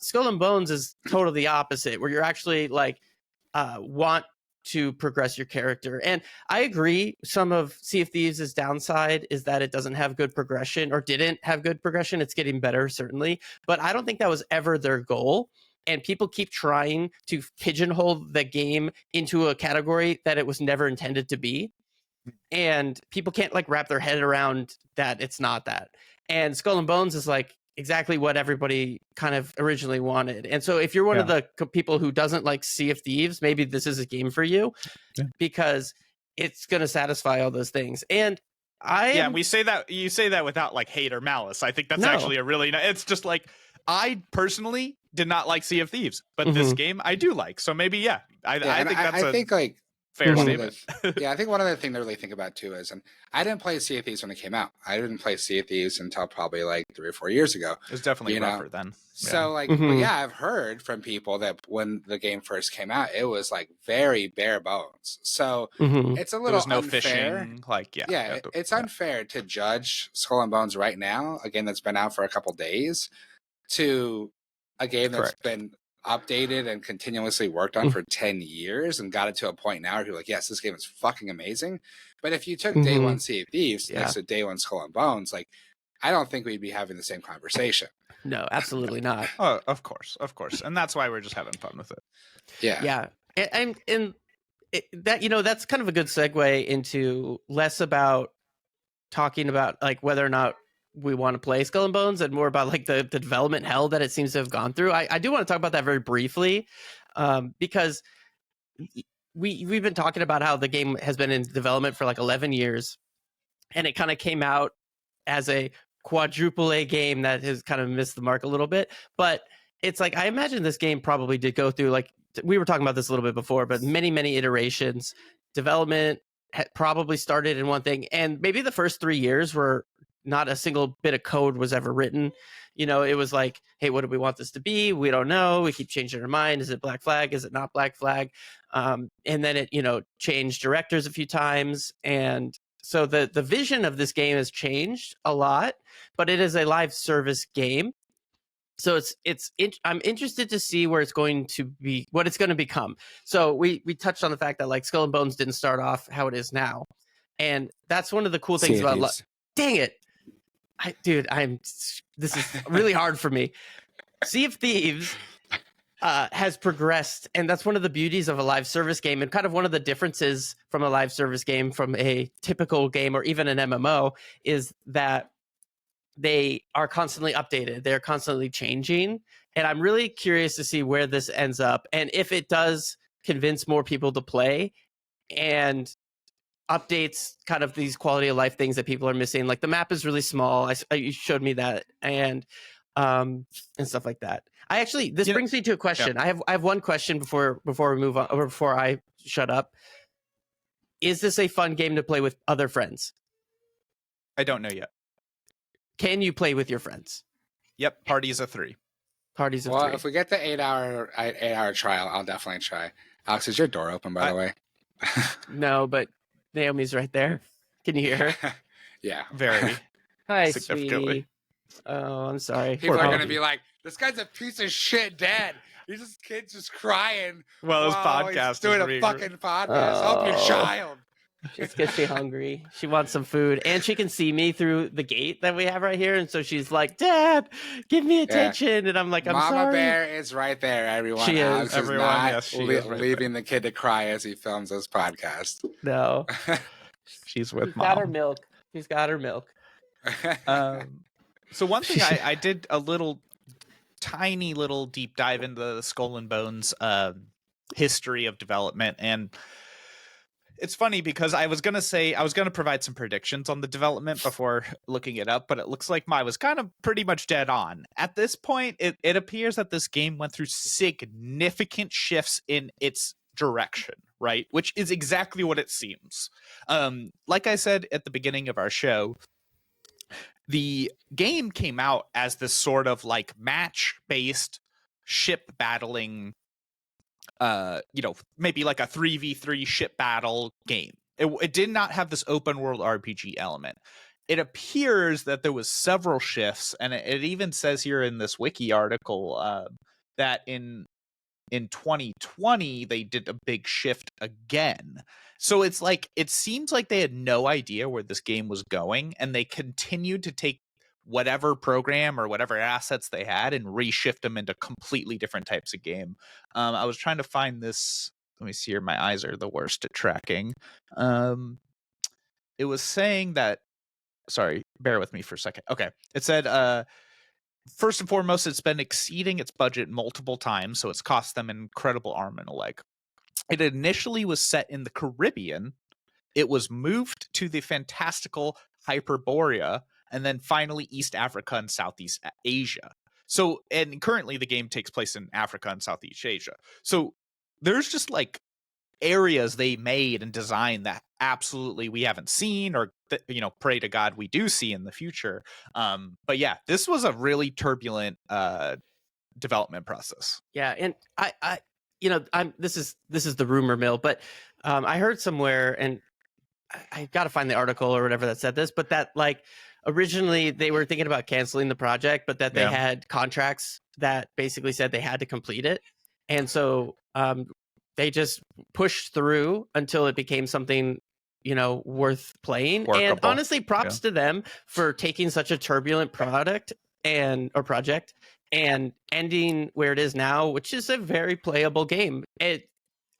Skull and Bones is totally the opposite, where you're actually like want to progress your character. And I agree, some of Sea of Thieves' downside is that it doesn't have good progression, or didn't have good progression. It's getting better, certainly, but I don't think that was ever their goal. And people keep trying to pigeonhole the game into a category that it was never intended to be. And people can't like wrap their head around that it's not that. And Skull and Bones is like exactly what everybody kind of originally wanted. And so if you're one of the people who doesn't like Sea of Thieves, maybe this is a game for you, because it's going to satisfy all those things. And we say that, you say that without like hate or malice. I think that's actually a really it's just like, I personally did not like Sea of Thieves, but this game I do like. So maybe, I think that's like fair statement. I think one other thing to really think about too is, and I didn't play Sea of Thieves when it came out. I didn't play Sea of Thieves until probably like 3 or 4 years ago. It was definitely rougher then. So like, but I've heard from people that when the game first came out, it was like very bare bones. So it's a little no unfair. Fishing. Like, it's unfair to judge Skull and Bones right now, a game that's been out for a couple days, to a game that's been updated and continuously worked on for 10 years and got it to a point now where you're like, yes, this game is fucking amazing. But if you took day one Sea of Thieves next to day one Skull and Bones, like, I don't think we'd be having the same conversation. No, absolutely not. Oh, of course. And that's why we're just having fun with it. Yeah. And that, that's kind of a good segue into less about talking about like whether or not we want to play Skull and Bones, and more about like the development hell that it seems to have gone through. I do want to talk about that very briefly, because we've been talking about how the game has been in development for like 11 years, and it kind of came out as a quadruple A game that has kind of missed the mark a little bit. But it's like, I imagine this game probably did go through, like we were talking about this a little bit before, but many iterations. Development had probably started in one thing, and maybe the first 3 years were not a single bit of code was ever written. It was like, hey, what do we want this to be? We don't know. We keep changing our mind. Is it Black Flag? Is it not Black Flag? And then it, changed directors a few times. And so the vision of this game has changed a lot, but it is a live service game. So I'm interested to see where it's going to be, what it's going to become. So we touched on the fact that like Skull and Bones didn't start off how it is now. And that's one of the cool things about dang it. This is really hard for me. Sea of Thieves has progressed, and that's one of the beauties of a live service game, and kind of one of the differences from a live service game from a typical game or even an MMO is that they are constantly updated. They're constantly changing, and I'm really curious to see where this ends up, and if it does convince more people to play and updates kind of these quality of life things that people are missing. Like the map is really small. You showed me that, and stuff like that. This brings me to a question. I have one question before we move on, or before I shut up. Is this a fun game to play with other friends? I don't know yet. Can you play with your friends? Yep, parties of 3. Parties of 3. Well, if we get the 8-hour trial, I'll definitely try. Alex, is your door open, by the way? No, but Naomi's right there. Can you hear her? Yeah. Very. Hi, significantly. sweetie. Oh, I'm sorry. People Poor are gonna puppy. be like, "This guy's a piece of shit, dad. He's just kid's just crying Well, his while he's podcast doing is a being fucking podcast. Help your child." She's because she's hungry. She wants some food, and she can see me through the gate that we have right here. And so she's like, "Dad, give me attention." And I'm like, "I'm Mama sorry." Bear is right there, everyone. She is. Alex Everyone, not yes, she is right leaving the kid to cry as he films this podcast. No, She's with she's got her mom. milk. She's got her milk. So one thing I did a tiny little deep dive into the Skull and Bones history of development, and it's funny because I was gonna provide some predictions on the development before looking it up, but it looks like mine was kind of pretty much dead on. At this point, it appears that this game went through significant shifts in its direction, right? Which is exactly what it seems. Like I said at the beginning of our show, the game came out as this sort of like match-based ship battling, maybe like a 3v3 ship battle game. It did not have this open world RPG element. It appears that there was several shifts, and it even says here in this wiki article that in 2020 they did a big shift again. So it's like, it seems like they had no idea where this game was going, and they continued to take whatever program or whatever assets they had and reshift them into completely different types of game. I was trying to find this. Let me see here. My eyes are the worst at tracking. It was saying that, sorry, bear with me for a second. Okay. It said, first and foremost, it's been exceeding its budget multiple times, so it's cost them an incredible arm and a leg. It initially was set in the Caribbean. It was moved to the fantastical Hyperborea, and then finally East Africa and Southeast Asia. So, and currently the game takes place in Africa and Southeast Asia. So there's just like areas they made and designed that absolutely we haven't seen, or pray to God we do see in the future. But yeah, this was a really turbulent development process. Yeah, and this is the rumor mill, but I heard somewhere, and I got to find the article or whatever that said this, but that like originally they were thinking about canceling the project, but that they had contracts that basically said they had to complete it, and so they just pushed through until it became something worth playing. Workable. And honestly, props to them for taking such a turbulent project and ending where it is now, which is a very playable game.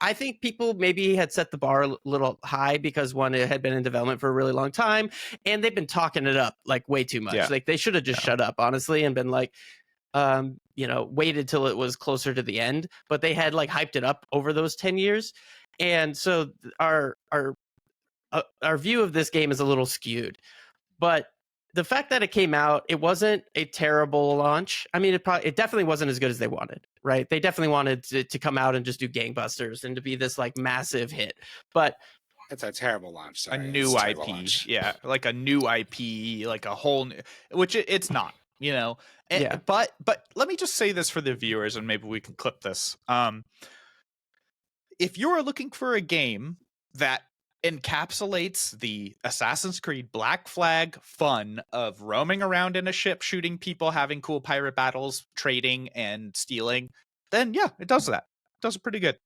I think people maybe had set the bar a little high because one, it had been in development for a really long time, and they've been talking it up like way too much. Like they should have just shut up, honestly, and been like, waited till it was closer to the end. But they had like hyped it up over those 10 years, and so our view of this game is a little skewed. But the fact that it came out, it wasn't a terrible launch. I mean, it definitely wasn't as good as they wanted, right? They definitely wanted to come out and just do gangbusters and to be this like massive hit. But it's a terrible launch. Sorry. A new IP. Yeah, like a new IP, like a whole new, which it's not, But let me just say this for the viewers, and maybe we can clip this. If you're looking for a game that encapsulates the Assassin's Creed Black Flag fun of roaming around in a ship, shooting people, having cool pirate battles, trading and stealing, then yeah, it does that. It does it pretty good.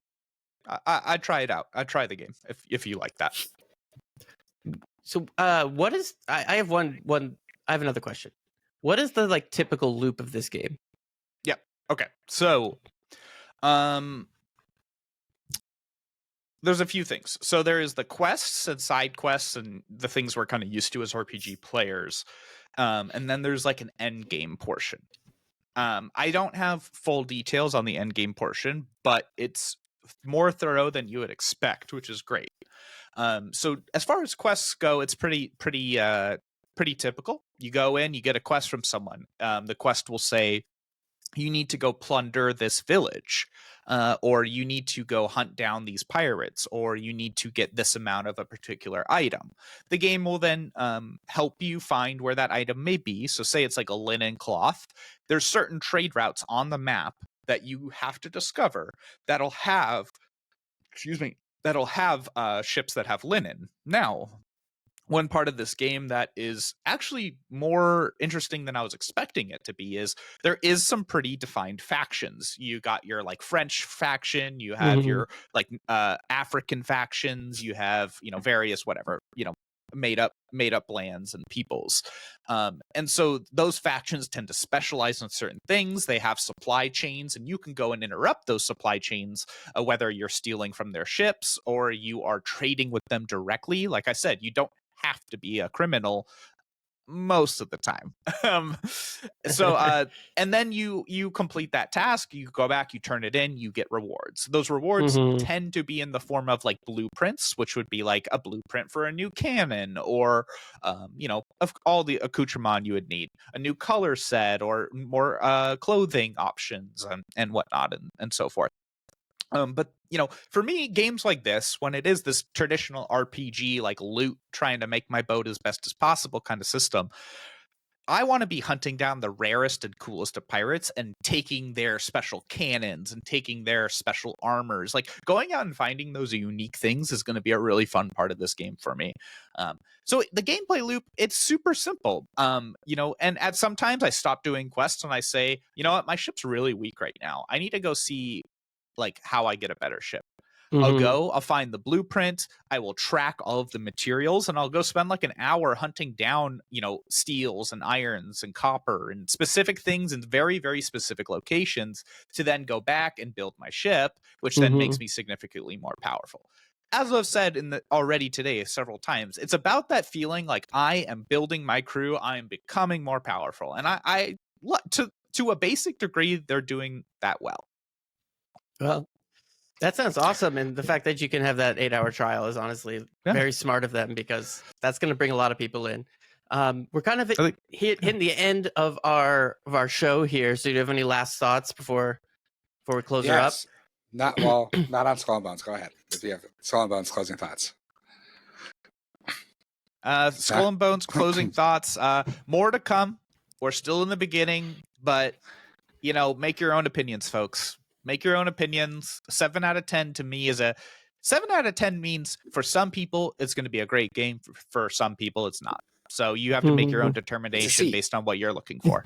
I'd try it out. I'd try the game if you like that. So what is I have one I have another question. What is the like typical loop of this game? Yeah. Okay. So there's a few things. So there is the quests and side quests and the things we're kind of used to as RPG players. And then there's like an end game portion. I don't have full details on the end game portion, but it's more thorough than you would expect, which is great. So as far as quests go, it's pretty typical. You go in, you get a quest from someone. The quest will say, you need to go plunder this village, or you need to go hunt down these pirates, or you need to get this amount of a particular item. The game will then help you find where that item may be. So say it's like a linen cloth. There's certain trade routes on the map that you have to discover that'll have ships that have linen. Now, one part of this game that is actually more interesting than I was expecting it to be is there is some pretty defined factions. You got your like French faction, you have Mhm. your like African factions, you have, various whatever, made up lands and peoples. And so those factions tend to specialize in certain things. They have supply chains, and you can go and interrupt those supply chains, whether you're stealing from their ships or you are trading with them directly. Like I said, you don't have to be a criminal most of the time. And then you complete that task, you go back, you turn it in, you get rewards. Those rewards Mhm. tend to be in the form of like blueprints, which would be like a blueprint for a new cannon, or of all the accoutrement you would need, a new color set, or more clothing options, and whatnot, and so forth. But for me, games like this, when it is this traditional RPG, like loot, trying to make my boat as best as possible kind of system, I want to be hunting down the rarest and coolest of pirates and taking their special cannons and taking their special armors. Like, going out and finding those unique things is going to be a really fun part of this game for me. So the gameplay loop, it's super simple. And at sometimes I stop doing quests and I say, you know what, my ship's really weak right now. I need to go see like how I get a better ship. Mhm. I'll find the blueprint, I will track all of the materials, and I'll go spend like an hour hunting down, steels and irons and copper and specific things in very, very specific locations to then go back and build my ship, which then makes Mhm. me significantly more powerful. As I've said already today several times, it's about that feeling like I am building my crew, I am becoming more powerful, and I to a basic degree, they're doing that well. Well, that sounds awesome, and the fact that you can have that 8-hour trial is honestly Yeah. very smart of them, because that's going to bring a lot of people in. We're kind of I think- hitting the end of our show here. So, do you have any last thoughts before we close her up? Yes. Not on Skull and Bones. Go ahead. If you have Skull and Bones closing thoughts. Skull and Bones closing thoughts. More to come. We're still in the beginning, but make your own opinions, folks. Make your own opinions. 7 out of 10 to me is a 7 out of 10 means for some people it's going to be a great game. For some people it's not. So you have to make your own determination based on what you're looking for.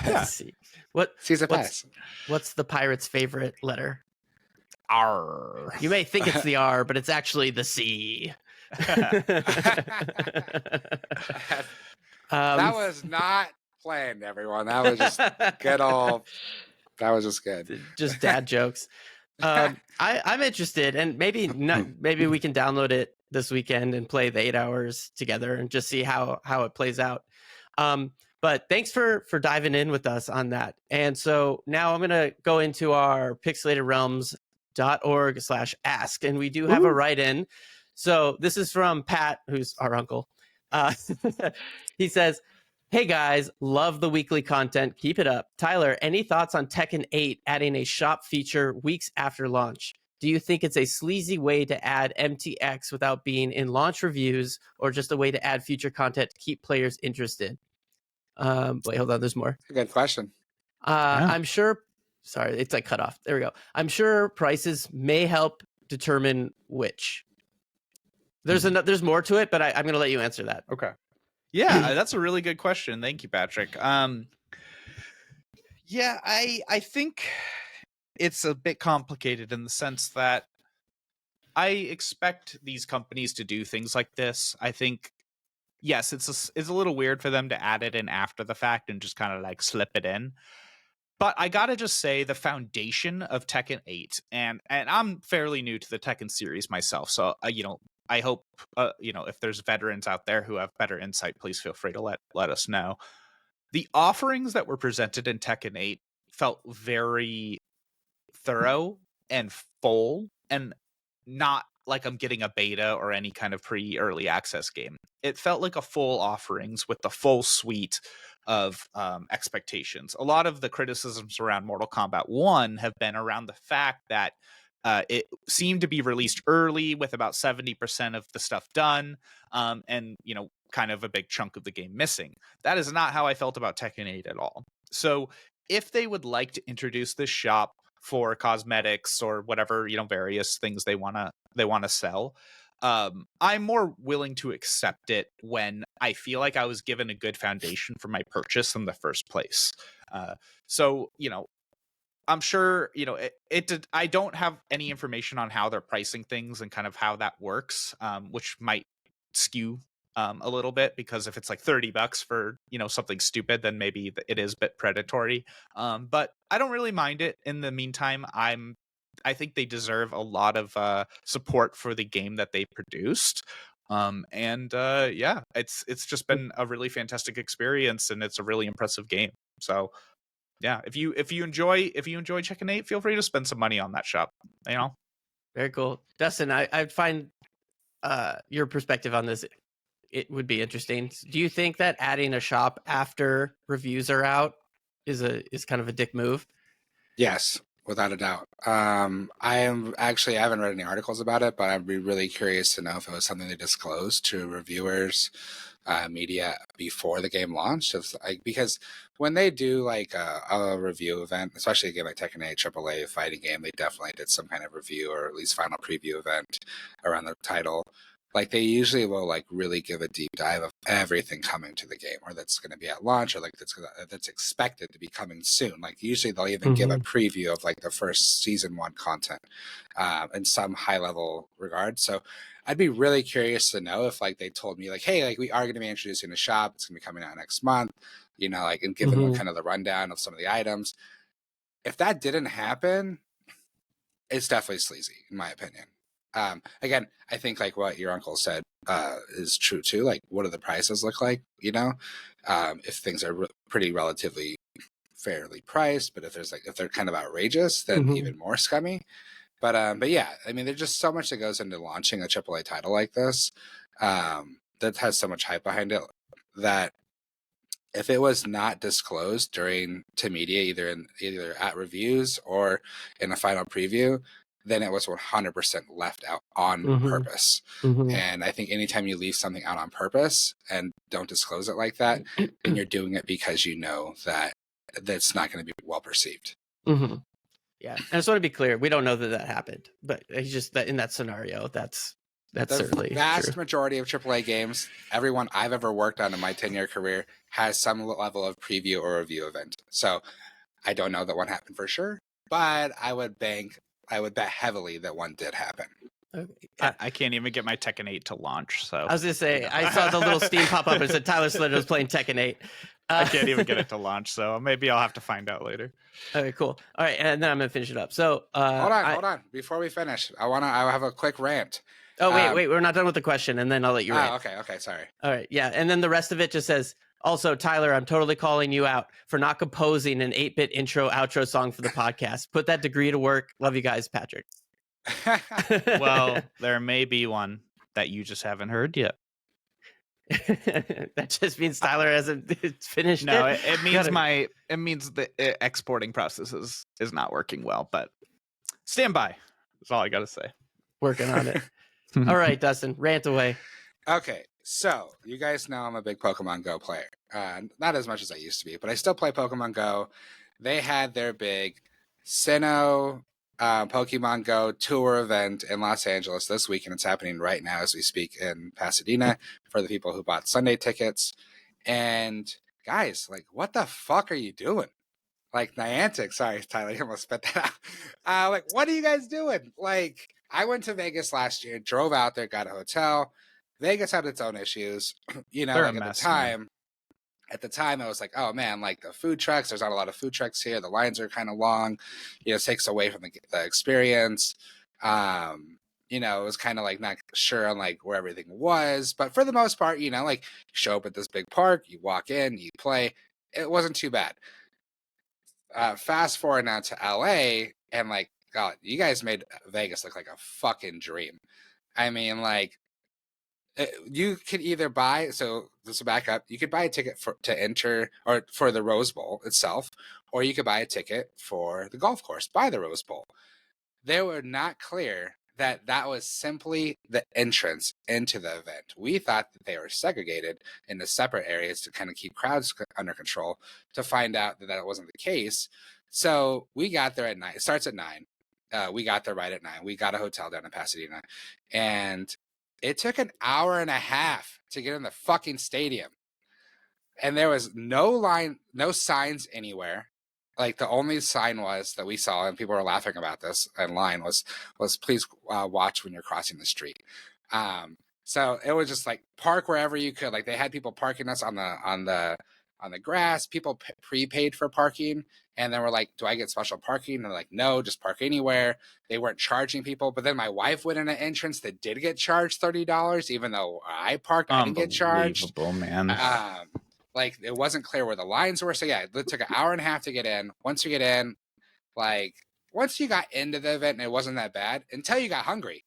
Yeah. See. What's the pirate's favorite letter? R. You may think it's the R, but it's actually the C. That was not planned, everyone. That was just good old. That was just good. Just dad jokes. I'm interested, and maybe we can download it this weekend and play the 8 hours together and just see how it plays out. But thanks for diving in with us on that. And so now I'm gonna go into our pixelatedrealms.org/ask, and we do have a write-in. So this is from Pat, who's our uncle. He says, "Hey guys, love the weekly content. Keep it up. Tyler, any thoughts on Tekken 8 adding a shop feature weeks after launch? Do you think it's a sleazy way to add MTX without being in launch reviews, or just a way to add future content to keep players interested?" Wait, hold on. There's more. Good question. I'm sure. Sorry, it's like cut off. There we go. I'm sure prices may help determine which. There's more to it, but I'm going to let you answer that. Okay. Yeah, that's a really good question. Thank you, Patrick. Yeah, I think it's a bit complicated in the sense that I expect these companies to do things like this. I think, yes, it's a little weird for them to add it in after the fact and just kind of like slip it in. But I gotta just say, the foundation of Tekken 8, and I'm fairly new to the Tekken series myself, so I hope if there's veterans out there who have better insight, please feel free to let us know. The offerings that were presented in Tekken 8 felt very thorough and full, and not like I'm getting a beta or any kind of pre-early access game. It felt like a full offerings with the full suite of expectations. A lot of the criticisms around Mortal Kombat 1 have been around the fact that it seemed to be released early with about 70% of the stuff done, and kind of a big chunk of the game missing. That is not how I felt about Tekken 8 at all. So if they would like to introduce this shop for cosmetics or whatever, various things they want to sell, I'm more willing to accept it when I feel like I was given a good foundation for my purchase in the first place. So, I'm sure, I don't have any information on how they're pricing things and kind of how that works, which might skew a little bit, because if it's like $30 for, something stupid, then maybe it is a bit predatory. But I don't really mind it. In the meantime, I think they deserve a lot of support for the game that they produced. Yeah, it's just been a really fantastic experience, and it's a really impressive game. So yeah, if you enjoy Chicken 8, feel free to spend some money on that shop. Very cool, Dustin. I'd find your perspective on this, it would be interesting. Do you think that adding a shop after reviews are out is kind of a dick move? Yes, without a doubt. I haven't read any articles about it, but I'd be really curious to know if it was something they disclosed to reviewers, media before the game launched. Because when they do like a review event, especially a game like Tekken 8 AAA fighting game, they definitely did some kind of review or at least final preview event around the title. Like they usually will like really give a deep dive of everything coming to the game, or that's going to be at launch, or like that's expected to be coming soon. Like usually they'll even give a preview of like the first season 1 content in some high level regard. So I'd be really curious to know if like they told me like, hey, like we are going to be introducing a shop. It's going to be coming out next month, like, and give them kind of the rundown of some of the items. If that didn't happen, it's definitely sleazy in my opinion. Again, I think like what your uncle said is true too. Like, what do the prices look like? If things are pretty relatively fairly priced, but if they're kind of outrageous, then even more scummy. But yeah, I mean, there's just so much that goes into launching a AAA title like this that has so much hype behind it that if it was not disclosed to media, either at reviews or in a final preview, then it was 100% left out on purpose. And I think anytime you leave something out on purpose and don't disclose it like that, then you're doing it because you know that that's not going to be well perceived. Yeah, and I just want to be clear, we don't know that happened, but it's just that in that scenario, that's certainly the vast true. majority of AAA games, everyone I've ever worked on in my 10-year career has some level of preview or review event. So I don't know that one happened for sure, but I would bet heavily that one did happen. I can't even get my Tekken 8 to launch. So I was gonna say, I saw the little Steam pop up and said Tyler Slater was playing Tekken 8. I can't even get it to launch, so maybe I'll have to find out later. Okay, cool. All right, and then I'm gonna finish it up. So hold on. Before we finish, I have a quick rant. Oh wait, we're not done with the question, and then I'll let you rant. Okay, sorry. All right, yeah, and then the rest of it just says, also, Tyler, I'm totally calling you out for not composing an 8-bit intro outro song for the podcast. Put that degree to work. Love you guys, Patrick. Well, there may be one that you just haven't heard yet. That just means Tyler hasn't finished. No, it means the exporting process is not working well. But stand by. That's all I got to say. Working on it. All right, Dustin, rant away. Okay, so you guys know I'm a big Pokemon Go player. Not as much as I used to be, but I still play Pokemon Go. They had their big Sinnoh Pokemon Go tour event in Los Angeles this week, and it's happening right now as we speak in Pasadena for the people who bought Sunday tickets. And guys, like, what the fuck are you doing? Like, Niantic, sorry, Tyler, you almost spit that out. Like, what are you guys doing? Like, I went to Vegas last year, drove out there, got a hotel. Vegas had its own issues, like at the time, I was like, oh man, like the food trucks, there's not a lot of food trucks here. The lines are kind of long, it takes away from the experience. It was kind of like not sure on like where everything was, but for the most part, like you show up at this big park, you walk in, you play. It wasn't too bad. Fast forward now to LA, and like, God, you guys made Vegas look like a fucking dream. I mean, like, you could either buy, so let's back up, you could buy a ticket to enter or for the Rose Bowl itself, or you could buy a ticket for the golf course by the Rose Bowl. They were not clear that was simply the entrance into the event. We thought that they were segregated into separate areas to kind of keep crowds under control, to find out that wasn't the case. So we got there at 9. It starts at 9. We got there right at 9. We got a hotel down in Pasadena, and It took an hour and a half to get in the fucking stadium. And there was no line, no signs anywhere. Like the only sign was that we saw, and people were laughing about this online, was please watch when you're crossing the street. So it was just like park wherever you could. Like they had people parking us on the grass. People prepaid for parking, and then we're like, "Do I get special parking?" And they're like, "No, just park anywhere." They weren't charging people. But then my wife went in an entrance that did get charged $30, even though I parked, I didn't get charged. Unbelievable, man. Like it wasn't clear where the lines were. So yeah, it took an hour and a half to get in. Once you get in, like once you got into the event, and it wasn't that bad until you got hungry.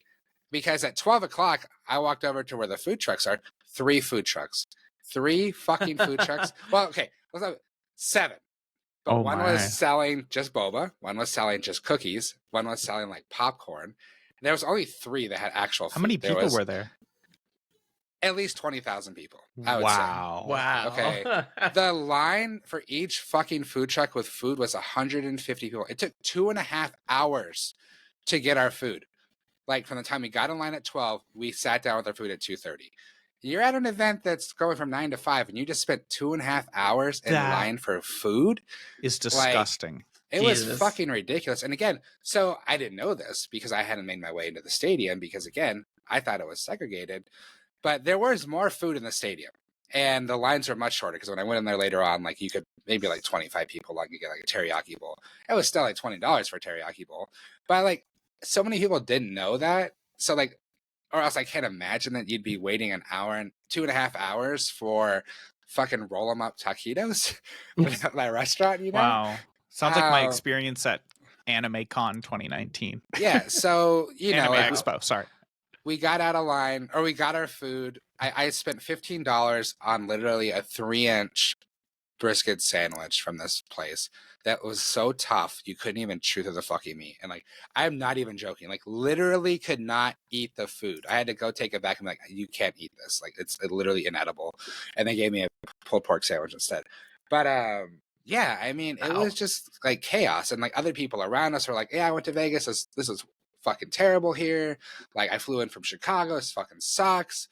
Because at 12 o'clock, I walked over to where the food trucks are. 3 food trucks. 3 fucking food trucks. Well, okay, 7. But one was selling just boba. One was selling just cookies. One was selling like popcorn. There was only 3 that had actual food. How many people were there? At least 20,000 people, I would Wow. say. Wow. Okay. The line for each fucking food truck with food was 150 people. It took 2.5 hours to get our food. Like from the time we got in line at 12, we sat down with our food at 2:30. You're at an event that's going from 9 to 5, and you just spent 2.5 hours in line for food. Is disgusting. It was fucking ridiculous. And again, so I didn't know this because I hadn't made my way into the stadium because again, I thought it was segregated. But there was more food in the stadium, and the lines were much shorter because when I went in there later on, like you could maybe like 25 people, like you get like a teriyaki bowl. It was still like $20 for a teriyaki bowl, but like so many people didn't know that. So like, or else I can't imagine that you'd be waiting an hour and 2.5 hours for fucking roll 'em up taquitos at that restaurant. You know? Wow, sounds like my experience at Anime Con 2019. Yeah, so you know, Anime Expo. Sorry. We got out of line, or we got our food. I spent $15 on literally a 3-inch brisket sandwich from this place that was so tough you couldn't even chew through the fucking meat. And like, I'm not even joking. Like, literally could not eat the food. I had to go take it back and be like, you can't eat this. Like, it's literally inedible. And they gave me a pulled pork sandwich instead. But yeah, I mean, it was just like chaos. And like other people around us were like, yeah, I went to Vegas. This is fucking terrible here. Like I flew in from Chicago. This fucking sucks.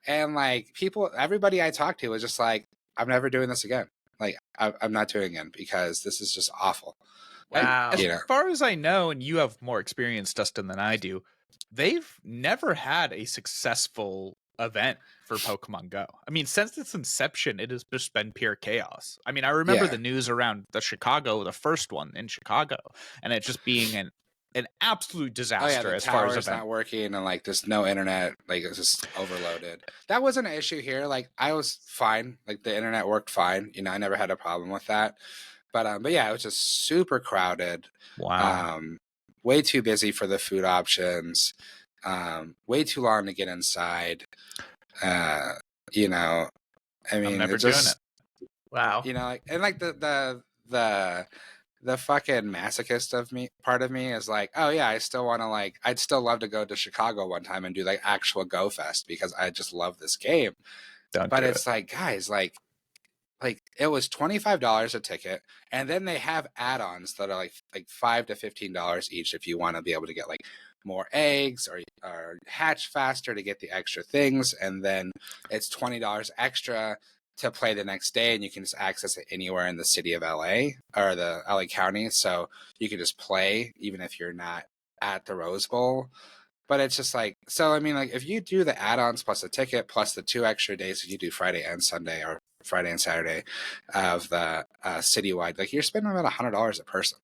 And like everybody I talked to was just like, I'm never doing this again. Like I'm not doing it because this is just awful. Wow. As far as I know, and you have more experience, Dustin, than I do, they've never had a successful event for Pokemon Go. I mean, since its inception, it has just been pure chaos. I mean, I remember the news around the first one in Chicago, and it just being an absolute disaster as far as it's not working and like there's no internet, like it's just overloaded. That wasn't an issue here. Like I was fine, like the internet worked fine. You know, I never had a problem with that. But yeah, it was just super crowded. Wow. Way too busy for the food options. Way too long to get inside. You know, I mean, I'm never doing it. Wow. You know, like and like the fucking masochist part of me is like, oh yeah, I'd still love to go to Chicago one time and do like actual Go Fest because I just love this game. But it's like, guys, like it was $25 a ticket, and then they have add-ons that are like $5 to $15 each if you want to be able to get like more eggs or hatch faster to get the extra things, and then it's $20 extra to play the next day, and you can just access it anywhere in the city of LA or the LA County. So you can just play even if you're not at the Rose Bowl. But it's just like, so I mean, like if you do the add-ons plus the ticket plus the 2 extra days, if you do Friday and Sunday or Friday and Saturday of the citywide, like you're spending about $100 a person.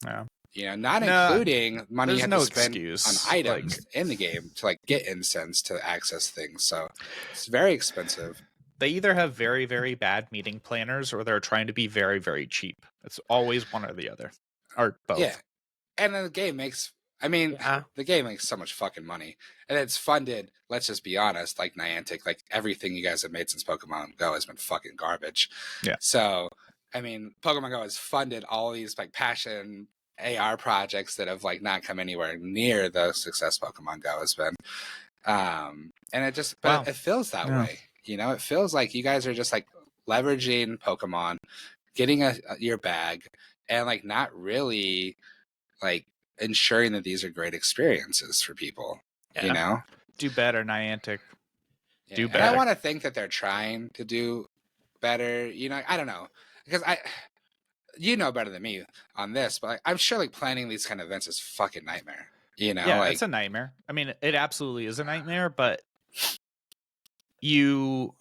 Yeah. You know, not including money you have to spend on items like, in the game to like get incense to access things. So it's very expensive. They either have very, very bad meeting planners or they're trying to be very, very cheap. It's always one or the other. Or both. Yeah. And then the game makes the game makes so much fucking money. And it's funded, let's just be honest, like Niantic, like everything you guys have made since Pokemon Go has been fucking garbage. Yeah. So, I mean, Pokemon Go has funded all these like passion AR projects that have like not come anywhere near the success Pokemon Go has been. And it just, but it feels that way. You know, it feels like you guys are just like leveraging Pokemon, getting your bag, and like not really like ensuring that these are great experiences for people. You know? Do better, Niantic. Yeah, Do and better. I want to think that they're trying to do better. I don't know, because you know better than me on this, but I'm sure like planning these kind of events is fucking nightmare. Yeah, like it's a nightmare. I mean, it absolutely is a nightmare, but you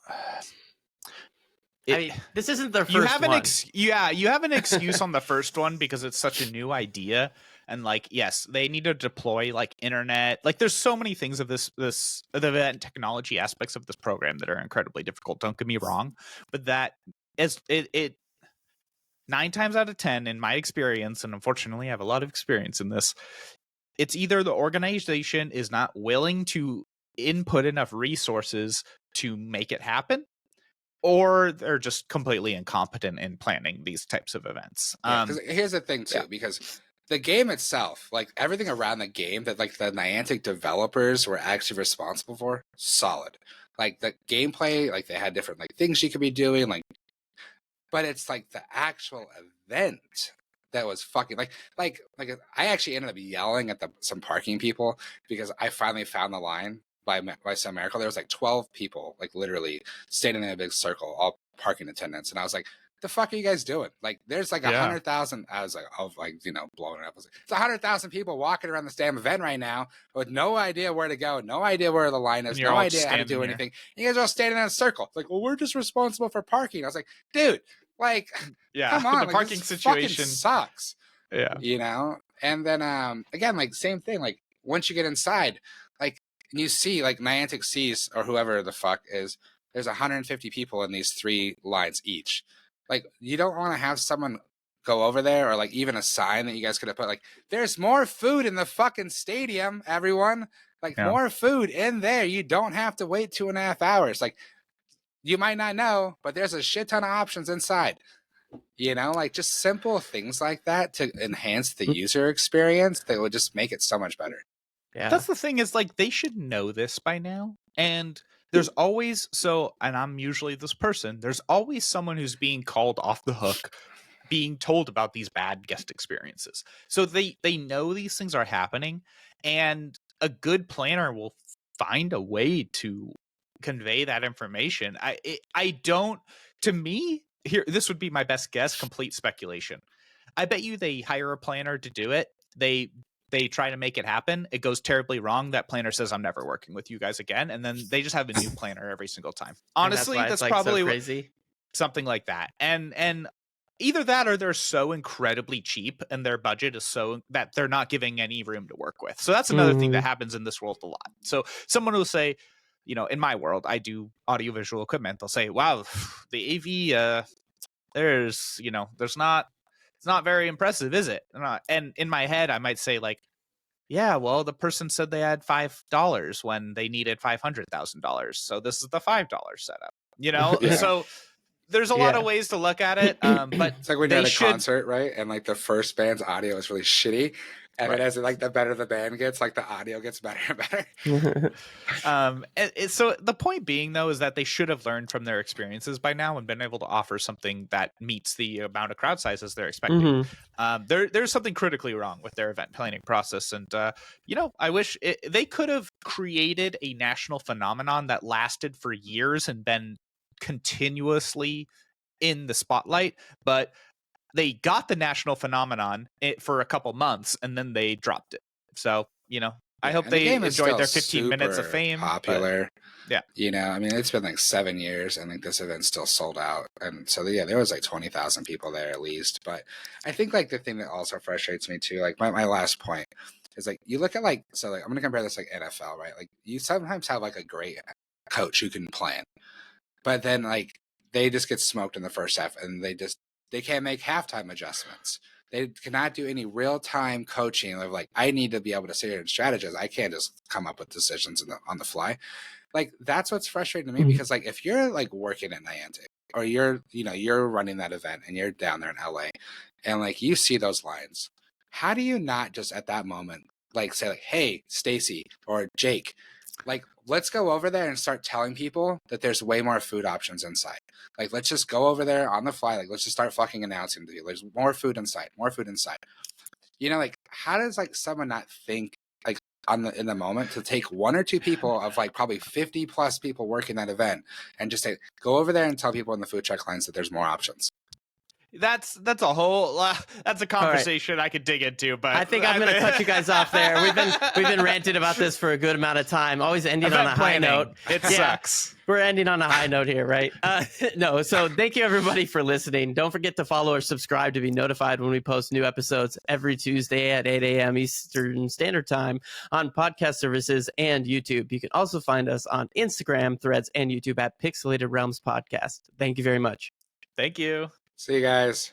I mean, this isn't their you first have one. you have an excuse on the first one because it's such a new idea, and like, yes, they need to deploy like internet. Like, there's so many things of the event technology aspects of this program that are incredibly difficult. Don't get me wrong, but that is it 9 times out of 10 in my experience, and unfortunately I have a lot of experience in this, it's either the organization is not willing to input enough resources to make it happen, or they're just completely incompetent in planning these types of events. Yeah, because here's the thing too, because the game itself, like everything around the game that like the Niantic developers were actually responsible for, solid. Like the gameplay, like they had different like things you could be doing, like, but it's like the actual event that was fucking like I actually ended up yelling at some parking people because I finally found the line by some miracle. There was like 12 people, like literally standing in a big circle, all parking attendants, and I was like, "The fuck are you guys doing?" Like, there's like 100,000. I was like, blowing it up. I was like, it's 100,000 people walking around this damn event right now with no idea where to go, no idea where the line is, no idea how to do anything. You guys are all standing in a circle. It's like, well, we're just responsible for parking. I was like, dude. Like, come on, the like, parking this situation sucks. Yeah, and then again, like same thing. Like once you get inside, like and you see like Niantic sees or whoever the fuck is, there's 150 people in these 3 lines each. Like you don't want to have someone go over there or like even a sign that you guys could have put like, there's more food in the fucking stadium, everyone. Like more food in there. You don't have to wait 2.5 hours. Like. You might not know, but there's a shit ton of options inside. Like just simple things like that to enhance the user experience that would just make it so much better. Yeah. That's the thing, is like they should know this by now. And there's always and I'm usually this person, there's always someone who's being called off the hook, being told about these bad guest experiences. So they know these things are happening, and a good planner will find a way to convey that information. I don't, to me, here, this would be my best guess, complete speculation. I bet you they hire a planner to do it. They try to make it happen. It goes terribly wrong. That planner says, I'm never working with you guys again. And then they just have a new planner every single time. Honestly, that's like probably so crazy. Something like that. And either that or they're so incredibly cheap and their budget is so that they're not giving any room to work with. So that's another thing that happens in this world a lot. So someone will say, in my world, I do audiovisual equipment. They'll say, wow, the AV, there's not, it's not very impressive, is it? And in my head, I might say like, yeah, well, the person said they had $5 when they needed $500,000. So this is the $5 setup, Yeah. So there's a lot of ways to look at it. But it's like when you're at a concert, right? And like the first band's audio is really shitty. And then as like the better the band gets, like the audio gets better and better. So the point being, though, is that they should have learned from their experiences by now and been able to offer something that meets the amount of crowd sizes they're expecting. There's something critically wrong with their event planning process. And, I wish they could have created a national phenomenon that lasted for years and been continuously in the spotlight. But they got the national phenomenon for a couple months and then they dropped it. So, I hope they enjoyed their 15 minutes of fame. Popular. Yeah. I mean, it's been like 7 years and like this event's still sold out. And so, yeah, there was like 20,000 people there at least. But I think like the thing that also frustrates me too, like my last point is like, you look at like, so like, I'm going to compare this like NFL, right? Like you sometimes have like a great coach who can plan, but then like they just get smoked in the first half and they can't make halftime adjustments. They cannot do any real-time coaching of like, I need to be able to sit here and strategize. I can't just come up with decisions on the fly. Like, that's what's frustrating to me because like, if you're like working at Niantic or you're running that event and you're down there in LA and like, you see those lines, how do you not just at that moment, like say like, hey, Stacy or Jake, like, let's go over there and start telling people that there's way more food options inside. Like, let's just go over there on the fly. Like, let's just start fucking announcing to you, there's more food inside, more food inside. Like, how does like someone not think like in the moment to take one or two people of like probably 50 plus people working that event and just say, go over there and tell people in the food truck lines that there's more options. That's a whole that's a conversation I could dig into, but I think I'm going to cut you guys off there. We've been ranting about this for a good amount of time, always ending on a high note. It sucks. We're ending on a high note here, right? No, so thank you everybody for listening. Don't forget to follow or subscribe to be notified when we post new episodes every Tuesday at 8 a.m. Eastern Standard Time on podcast services and YouTube. You can also find us on Instagram, Threads, and YouTube at Pixelated Realms Podcast. Thank you very much. Thank you. See you guys.